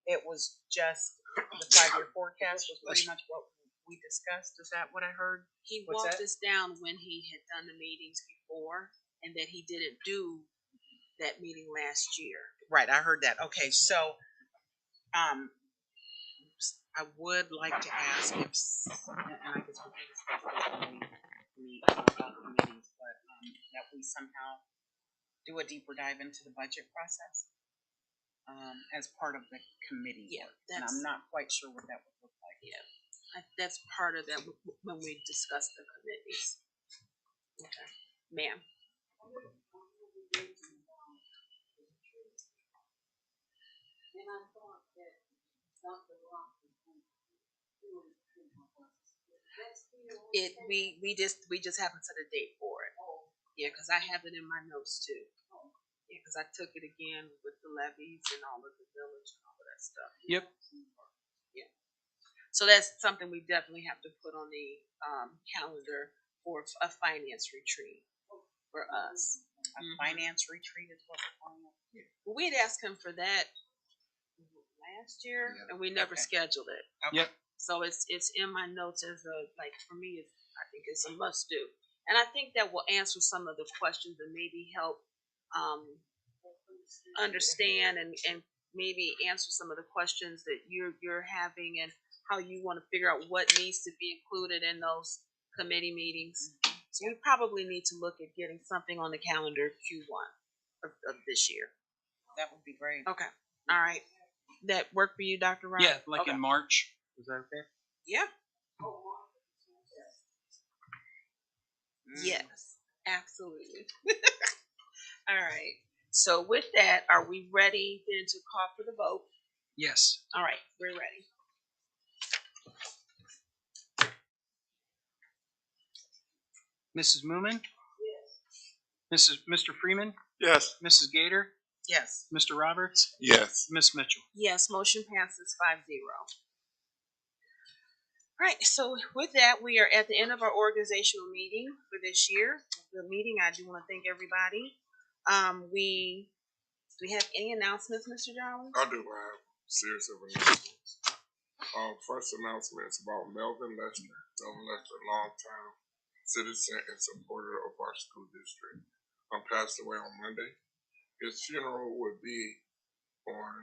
it was just the 5-year forecast was pretty much what we discussed. Is that what I heard? He What's walked that? us down when he had done the meetings before, and that he didn't do that meeting last year. Right, I heard that. Okay, so I would like to ask if, and I guess we can discuss this when we meet about the meetings, but that we somehow do a deeper dive into the budget process as part of the committee Yeah, work. And I'm not quite sure what that would look like. Yeah, that's part of that when we discuss the committees. Okay, ma'am. And I thought that Dr. Rock was going to do it. We just haven't set a date for it. Yeah, because I have it in my notes too. Yeah, because I took it again with the levies and all of the village and all of that stuff. Yep. Yeah. So that's something we definitely have to put on the calendar for a finance retreat for us. A finance retreat is what we're calling it. Well, we had asked him for that last year, and we never scheduled it. Okay. Yep. So it's in my notes as a, like, for me, I think it's a must do. And I think that will answer some of the questions and maybe help understand and maybe answer some of the questions that you're having and how you want to figure out what needs to be included in those committee meetings. So we probably need to look at getting something on the calendar Q1 of this year. That would be great. Okay. All right. That work for you, Dr. Ryan? Yeah, like Okay. in March. Is that okay? Yeah. Yes, absolutely. All right. So with that, are we ready then to call for the vote? Yes. All right, we're ready. Mrs. Moomin? Yes. Mr. Freeman? Yes. Mrs. Gator? Yes. Mr. Roberts? Yes. Miss Mitchell? Yes, motion passes 5-0. All right, so with that, we are at the end of our organizational meeting for this year. The meeting, I do want to thank everybody. Do we have any announcements, Mr. Jarwin? I do have a series of announcements. First announcement is about Melvin Lester. Melvin Lester, longtime citizen and supporter of our school district, passed away on Monday. His funeral would be on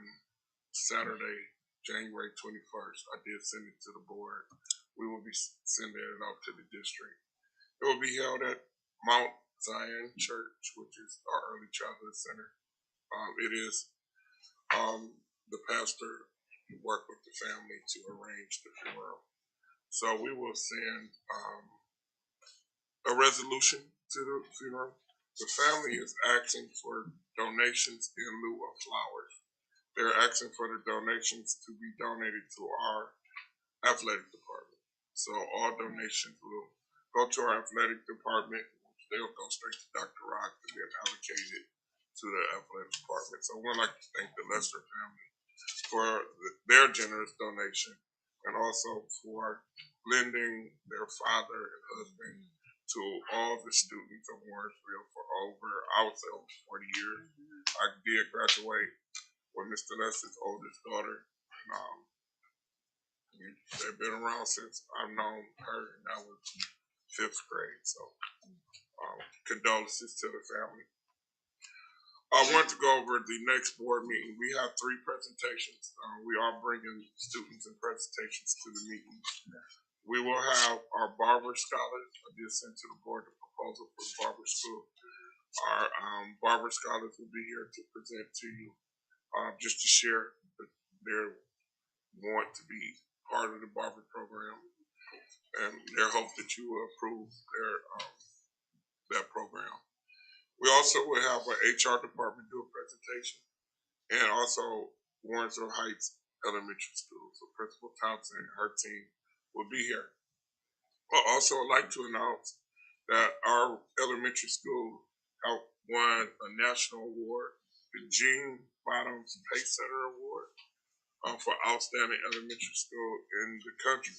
Saturday, January 21st. I did send it to the board. We will be sending it out to the district. It will be held at Mount Zion Church, which is our early childhood center. It is the pastor worked with the family to arrange the funeral. So we will send a resolution to the funeral. The family is asking for donations in lieu of flowers. They're asking for the donations to be donated to our athletic department. So all donations will go to our athletic department. They'll go straight to Dr. Rock and then allocated to the athletic department. So we'd like to thank the Lester family for their generous donation and also for lending their father and husband to all the students of Warrensville for over, I would say, over 40 years. I did graduate with Mr. Lester's oldest daughter. They've been around since I've known her, and I was 5th grade. So condolences to the family. I want to go over the next board meeting. We have 3 presentations. We are bringing students and presentations to the meeting. We will have our barber scholars. I did send to the board the proposal for the barber school. Our barber scholars will be here to present to you, just to share their want to be part of the barber program and their hope that you will approve that program. We also will have our HR department do a presentation, and also Warrensville Heights Elementary School. So Principal Thompson and her team will be here. I'd also like to announce that our elementary school have won a national award, the Gene Bottoms Pacesetter Award, for outstanding elementary school in the country.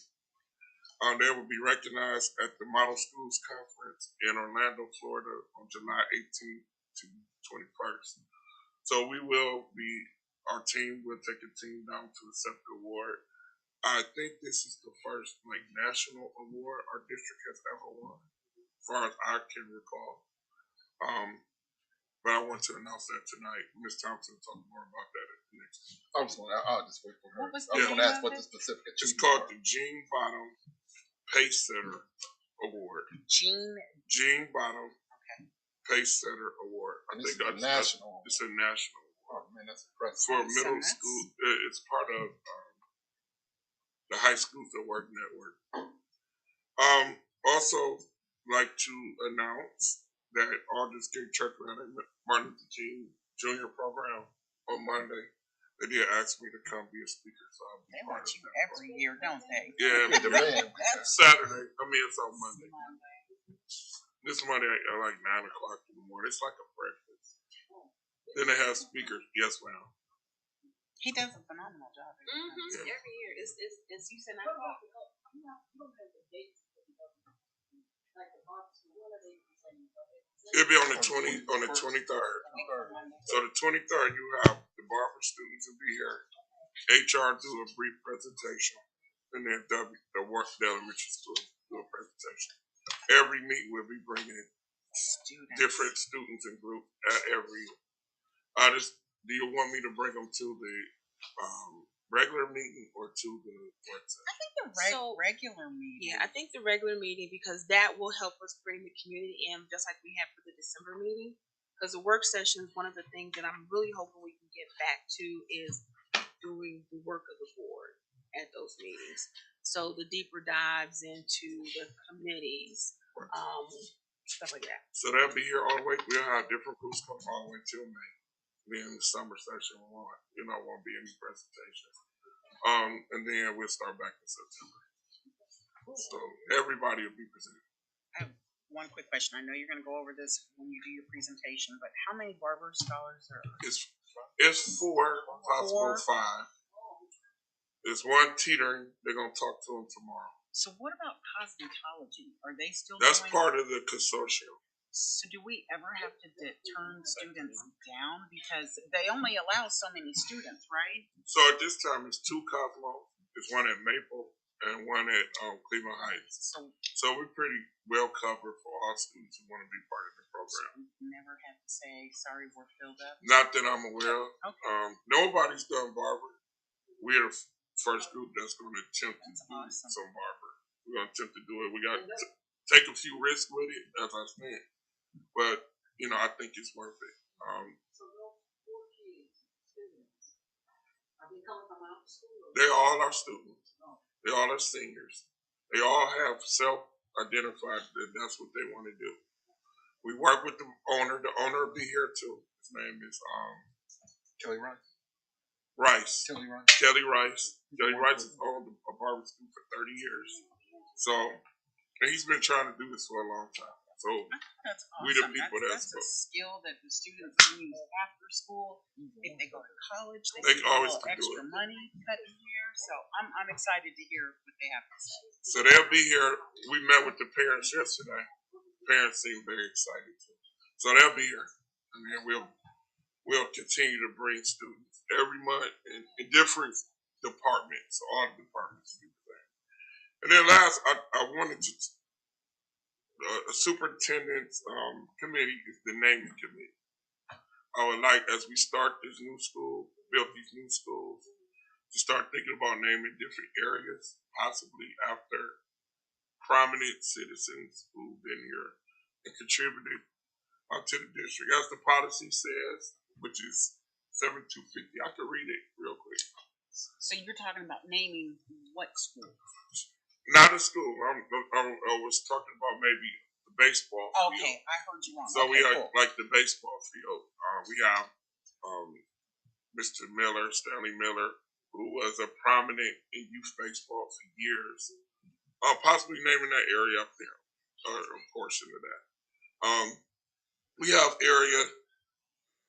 They will be recognized at the Model Schools Conference in Orlando, Florida on July 18th to 21st. So our team will take a team down to accept the award. I think this is the first national award our district has ever won, as far as I can recall. But I want to announce that tonight. Ms. Thompson will talk more about that at the next meeting. I'll just wait for her. What was I was the going to name ask of what it? the specific It's achievement called are. the Gene Bottom Pacesetter Award. Gene Bottom Pacesetter Award. I And think it's a national. it's a national award Oh man, that's impressive. for So middle that's- school. It's part of the High Schools at Work Network. Also like to announce that Aldous King Church ran a Martin Luther King Jr. program on Monday. They did ask me to come be a speaker, so I'll be They part want of you that. every year, don't they? Yeah, Good demand. Saturday. It's on Monday. This Monday at like 9 o'clock in the morning. It's like a breakfast. Then they have speakers. Yes, ma'am. He does a phenomenal job. Mm-hmm. Every year. It's you said You don't have the dates. Like the box, what are they saying? It'll be on the 23rd. So the 23rd, you have the barber students will be here. HR do a brief presentation, and then the elementary school do a presentation. every meeting we'll be bringing Students. different students and groups at every. Do you want me to bring them to the regular meeting or to the what's I think the So- regular meeting. Yeah, I think the regular meeting, because that will help us bring the community in, just like we had for the December meeting. Because the work session is one of the things that I'm really hoping we can get back to is doing the work of the board at those meetings. So the deeper dives into the committees, stuff like that. So they'll be here all the way. We'll have different groups come all the way till May. Then the summer session won't be any presentation. And then we'll start back in September. So everybody will be presented. I have one quick question. I know you're gonna go over this when you do your presentation, but how many barber scholars are? It's 4, possible 5. There's one teetering. They're gonna talk to him tomorrow. So what about cosmetology? Are they still That's doing? part of the consortium. So do we ever have to turn students down because they only allow so many students, right? So at this time, it's 2 Cosmos. There's one at Maple and one at Cleveland Heights. So we're pretty well covered for all students who want to be part of the program. We never have to say, sorry, we're filled up. Not that I'm aware of. Okay. Nobody's done barber. We're the first group that's going to attempt to do awesome. some barber. We're going to attempt to do it. We got to take a few risks with it, as I said. But, I think it's worth it. So those 4 kids, students, are they coming from out of school? They're all our students. They all are seniors. They all have self-identified that that's what they want to do. We work with the owner. The owner will be here too. His name is Kelly Rice. Rice. Kelly Rice. Kelly Rice. Kelly Rice has owned a barber school for 30 years. So, and he's been trying to do this for a long time. So That's awesome. we the people that's a skill that the students can use after school. If they go to college, They can always get a can do little extra it. money cut in here. So I'm excited to hear what they have to say. So they'll be here. We met with the parents yesterday. Parents seem very excited too. So they'll be here. And then we'll continue to bring students every month in different departments. All the departments do that. And then last, I wanted to. The superintendent's committee is the naming committee. I would like, as we start this new school, build these new schools, to start thinking about naming different areas, possibly after prominent citizens who've been here and contributed to the district. As the policy says, which is 7250. I can read it real quick. So you're talking about naming what school? Not a school. I was talking about maybe the baseball field. Okay, I heard you wrong. So okay, we cool. like the baseball field. We have Mr. Miller, Stanley Miller, who was a prominent in youth baseball for years. Possibly naming that area up there, or a portion of that. We have area.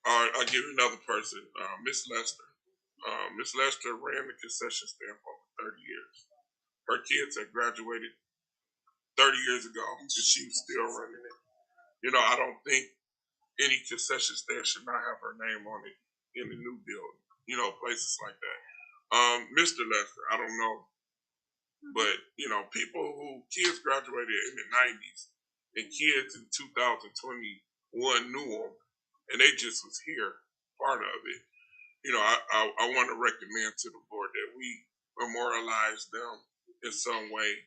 I'll give you another person, Miss Lester. Miss Lester ran the concession stand for over 30 years. Her kids had graduated 30 years ago, and she was still running it. I don't think any concession stand should not have her name on it in the new building. Places like that. Mr. Lester, I don't know, but kids graduated in the 90s, and kids in 2021 knew them, and they just was here, part of it. I want to recommend to the board that we memorialize them in some way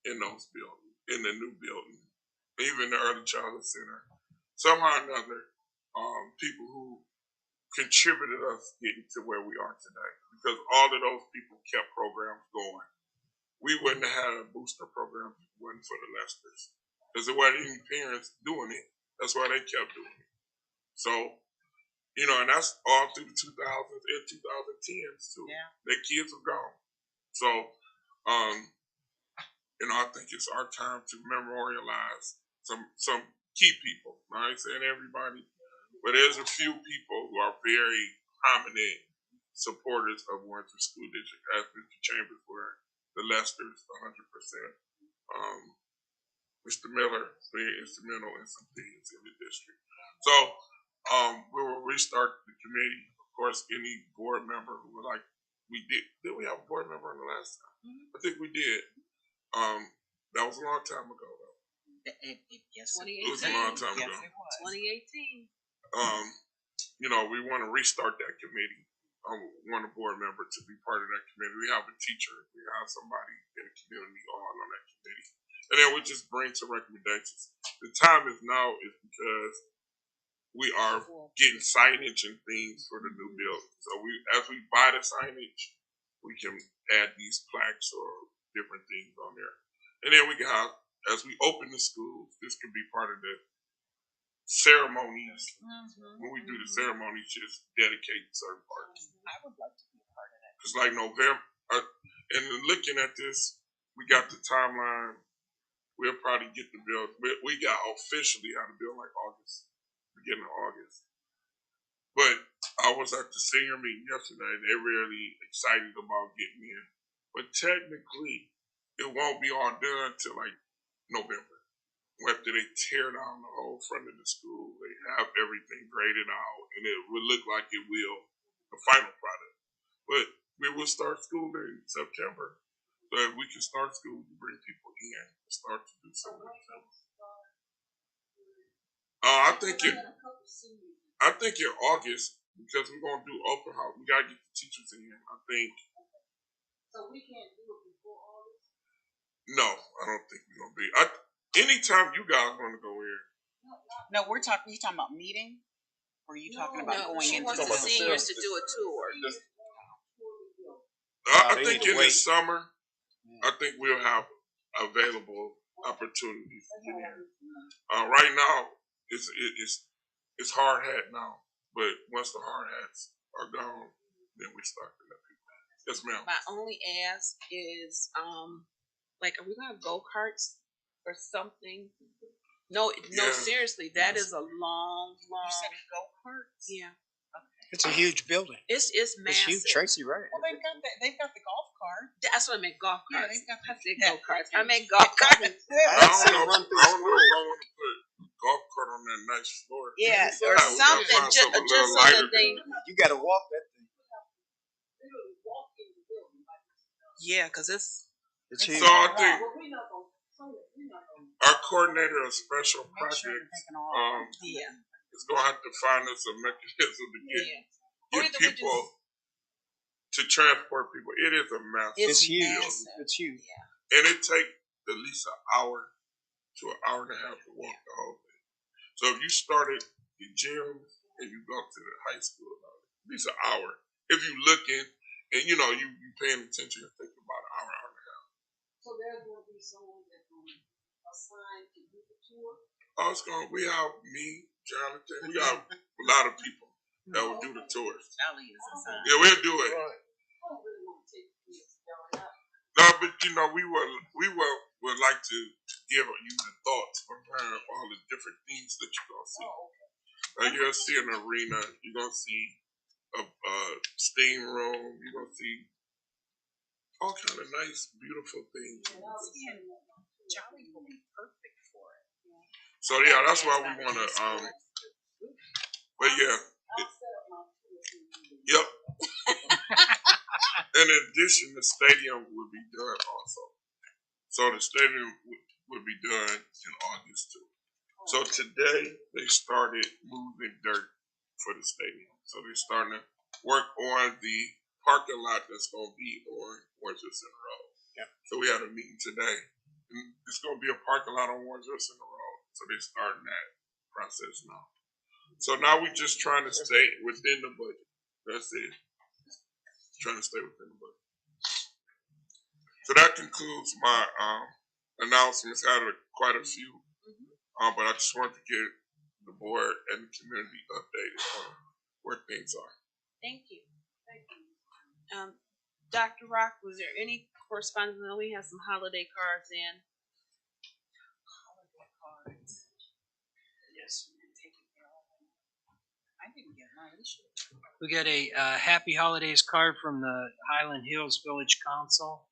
in those buildings, in the new building, even the early childhood center. Somehow or another, people who contributed us getting to where we are today, because all of those people kept programs going. We wouldn't have had a booster program if it wasn't for the Lesters, because there wasn't any parents doing it. That's why they kept doing it. So, and that's all through the 2000s and 2010s too. Yeah. Their kids are gone. So, I think it's our time to memorialize some key people. I ain't saying everybody, but there's a few people who are very prominent supporters of Warrensville School District, as Mr. Chambers were, the Lesters, 100%. Mr. Miller being instrumental in some things in the district. So, we will restart the committee. Of course, any board member who would like, we did we have a board member on the last time? I think we did. That was a long time ago though. Yes, It was a long time yes, ago. it was. 2018. We want to restart that committee. I want a board member to be part of that committee. We have a teacher, we have somebody in the community on that committee. And then we just bring some recommendations. The time is now is because we are getting signage and things for the new building. So as we buy the signage, we can add these plaques or different things on there. And then we can have, as we open the schools, this could be part of the ceremonies. When we do the ceremonies, just dedicate certain parts. I would like to be a part of that. It's like November, and looking at this, we got the timeline. We'll probably get the bill. We got officially out of bill like August, beginning of August. But I was at the senior meeting yesterday. They're really excited about getting in. But technically, it won't be all done till like November. After they tear down the whole front of the school, they have everything graded out, and it will look like it will, the final product. But we will start school in September. So if we can start school, we bring people in and start to do some of the things. I think in August, because we're gonna do open house, we gotta get the teachers in. I think. So we can't do it before August? No, I don't think we're gonna be. Anytime you guys want to go in. No, you talking about meeting? Or are you talking about going She into wants the the seniors to do a tour. I think in the summer, I think we'll have available opportunities to get in. Right now, it's hard hat now, but once the hard hats are gone, then we start to let people. Yes, ma'am. My only ask is, like, are we gonna have go-karts or something? No, Yeah. seriously, that is a long. You said go-karts? Yeah, It's a huge building. it's It's massive. huge. Tracy, right? Well, they've got the golf cart. That's what I meant, golf Yeah, carts. they've got I said yeah. go-karts. I meant golf carts. I don't know if I want to put golf cart on that nice floor. Yeah, So or we gotta something, find just something a so little that lighter they. than You got to walk that thing. Yeah, because it's It's huge. So I think Well, we're not gonna. our coordinator of special Make sure you're projects taking all. yeah. is going to have to find us a mechanism to get Or either we people to transport people. It is a massive It's huge. massive. It's huge. and it takes at least an hour to an hour and a half to walk the whole thing. So if you started the gym and you go to the high school, at least an hour. If you looking and you paying attention, you think about an hour and a half. So there's gonna be someone that's gonna assign to do the tour? Oh, we have me, Jonathan, we got a lot of people that will do the tours. Charlie is inside. Yeah, we'll do it. I don't really wanna take the kids down that. No, but we would like to give you the thoughts behind all the different things that you're gonna see. Like you're gonna see an arena, you're gonna see a steam room, you're gonna see all kind of nice, beautiful things. Charlie will be perfect for it. So yeah, that's why we wanna but yeah. Yep. In addition, the stadium will be done also. So the stadium will be done in August too. So today they started moving dirt for the stadium. So they're starting to work on the parking lot that's going to be on Warrensville Road. Yeah. So we had a meeting today. And it's going to be a parking lot on Warrensville Road. So they're starting that process now. So now we're just trying to stay within the budget. That's it. Trying to stay within the budget. So that concludes my announcements. I had quite a few, but I just wanted to get the board and the community updated on where things are. Thank you. Dr. Rock, was there any correspondence? I know we have some holiday cards in. Holiday cards. Yes. I didn't get mine. We should. We got a Happy Holidays card from the Highland Hills Village Council.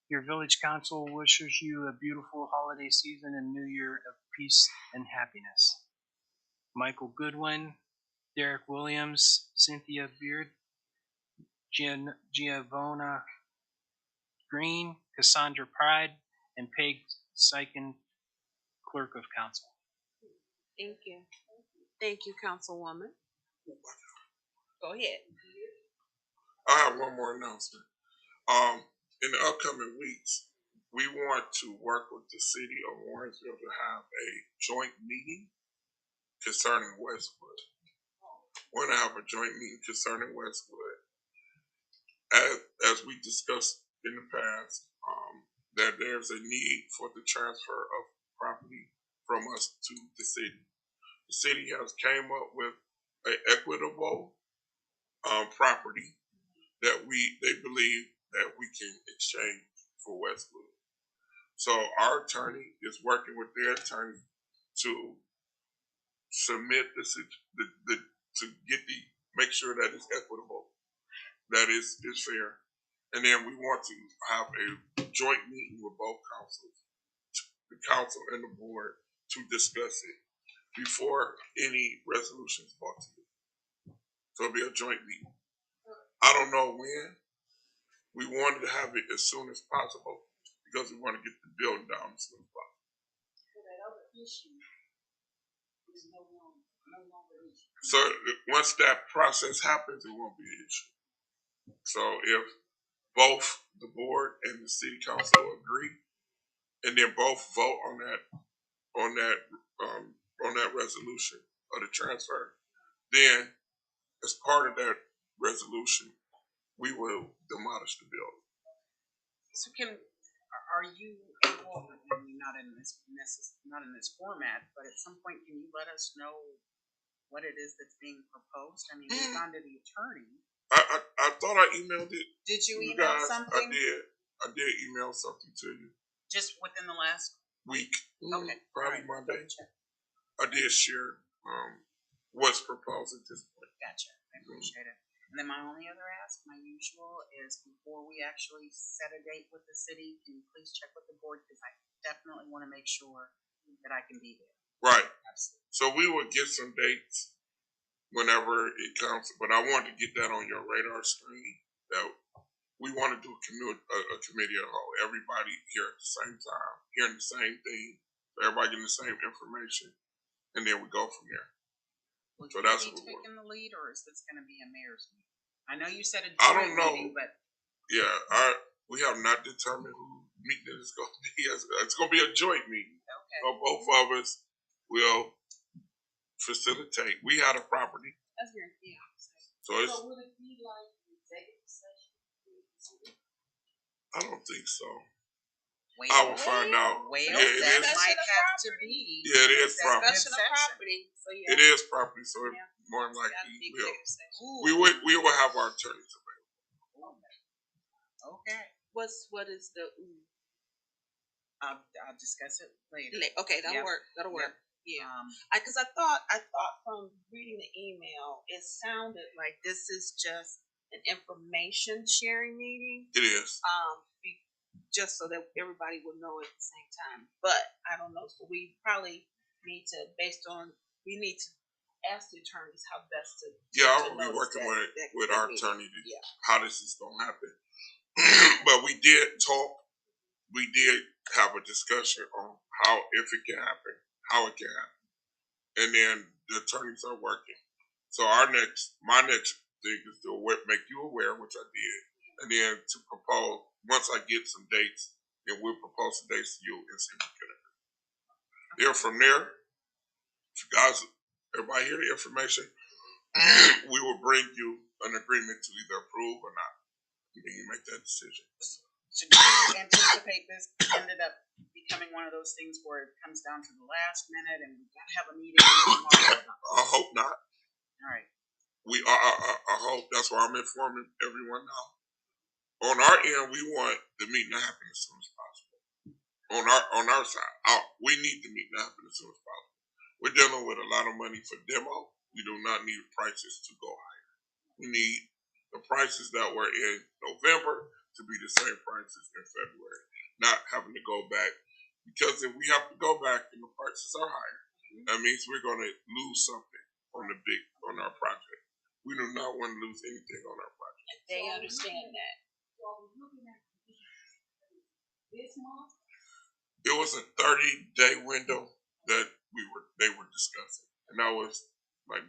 Your village council wishes you a beautiful holiday season and new year of peace and happiness. Michael Goodwin, Derek Williams, Cynthia Beard, Giovanna Green, Cassandra Pride, and Peg Syken clerk of council. Thank you. Thank you, Councilwoman. Go ahead. I have one more announcement. In the upcoming weeks, we want to work with the city of Warrensville to have a joint meeting concerning Westwood. We're gonna have a joint meeting concerning Westwood. As we discussed in the past, that there's a need for the transfer of property from us to the city. The city has came up with an equitable property that they believe that we can exchange for Westwood. So our attorney is working with their attorney to submit make sure that it's equitable, that is fair, and then we want to have a joint meeting with both councils, the council and the board, to discuss it before any resolutions brought to you. So it'll be a joint meeting. I don't know when. We wanted to have it as soon as possible because we want to get the building down as soon as possible. So that other issue is no longer an issue. So once that process happens, it won't be an issue. So if both the board and the city council agree, and then both vote on that resolution of the transfer, then as part of that resolution, we will demolish the building. So are you able, I mean, not in this format, but at some point, can you let us know what it is that's being proposed? I mean, we've gone to the attorney. I thought I emailed it. Did you You email guys, something? I did email something to you. Just within the last Week. Okay. Probably All right. Monday. I did share what's proposed at this point. Gotcha. I appreciate it. And then my only other ask, my usual, is before we actually set a date with the city, can you please check with the board? Because I definitely want to make sure that I can be there. Right. Absolutely. So we will get some dates whenever it comes, but I wanted to get that on your radar screen that we want to do a committee of the whole. Everybody here at the same time, hearing the same thing, so everybody getting the same information, and then we go from there. Will So you that's be what we're taking the lead, or is this going to be a mayor's meeting? I know you said a I don't joint know. meeting, but Yeah, we have not determined who meeting is going to be. It's going to be a joint meeting. okay. So both of us will facilitate. We had a property, That's very, yeah. so it's. So would it be like executive session? I don't think so. Well, I will find out. Well, Yeah, it that is. might have to be. Yeah, it is property. Discussion of property, so yeah. It is property, so it Yeah. more than Gotta likely be will. executive session. We will have our attorneys available. Okay. What is the, I'll discuss it later. okay, that'll Yep. work, that'll work. Yep. Yeah. Cause I thought from reading the email, it sounded like this is just an information sharing meeting. It is. Just so that everybody will know at the same time. But I don't know, so we probably need to, we need to ask the attorneys how best to. Yeah, I to will be notice working that with our meeting. attorney to Yeah. how this is going to happen. But we did talk. We did have a discussion on how, if it can happen, how it can happen, and then the attorneys are working. So my next thing is to make you aware, which I did, and then to propose. Once I get some dates, then we'll propose some dates to you and see what we can happen. Then from there, if you guys, everybody hear the information, we will bring you an agreement to either approve or not. And then you make that decision. So do you anticipate this ended up becoming one of those things where it comes down to the last minute and we've got to have a meeting tomorrow? I hope not. All right. I hope. That's why I'm informing everyone now. On our end, we want the meeting to happen as soon as possible. On our side, we need the meeting to happen as soon as possible. We're dealing with a lot of money for demo. We do not need prices to go higher. We need the prices that were in November to be the same prices in February, not having to go back. Because if we have to go back and the prices are higher, that means we're going to lose something on our project. We do not want to lose anything on our project. They understand that. So I was looking at this month. It was a 30-day window that they were discussing, and that was like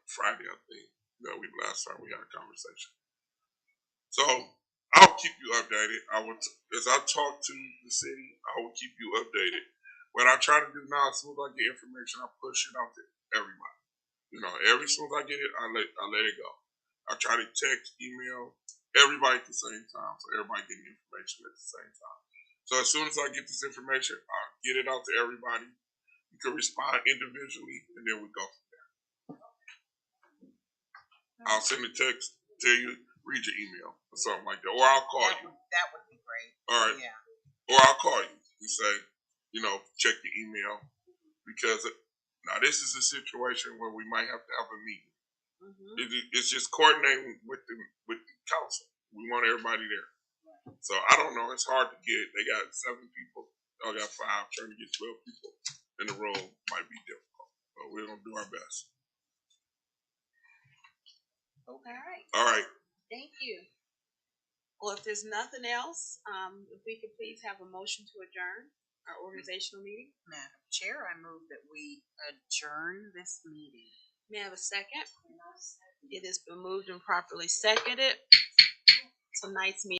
Friday, I think. That last time we had a conversation. So I'll keep you updated. As I talk to the city, I will keep you updated. What I try to do now, as soon as I get information, I push it out to everybody. You know, as soon as I get it, I let it go. I try to text, email everybody at the same time, so everybody getting information at the same time. So as soon as I get this information, I'll get it out to everybody. You can respond individually, and then we go from there. I'll send a text, tell you, read your email, or something like that, or I'll call you. That would be great. All right. Yeah. Or I'll call you and say, check your email, because now this is a situation where we might have to have a meeting. It's just coordinating with the council. We want everybody there. So I don't know. It's hard to get. They got 7 people. Y'all got 5. Trying to get 12 people in the room might be difficult, but we're gonna do our best. Okay. All right. Thank you. Well, if there's nothing else, if we could please have a motion to adjourn our organizational meeting. Madam Chair, I move that we adjourn this meeting. May I have a second? It has been moved and properly seconded. Tonight's meeting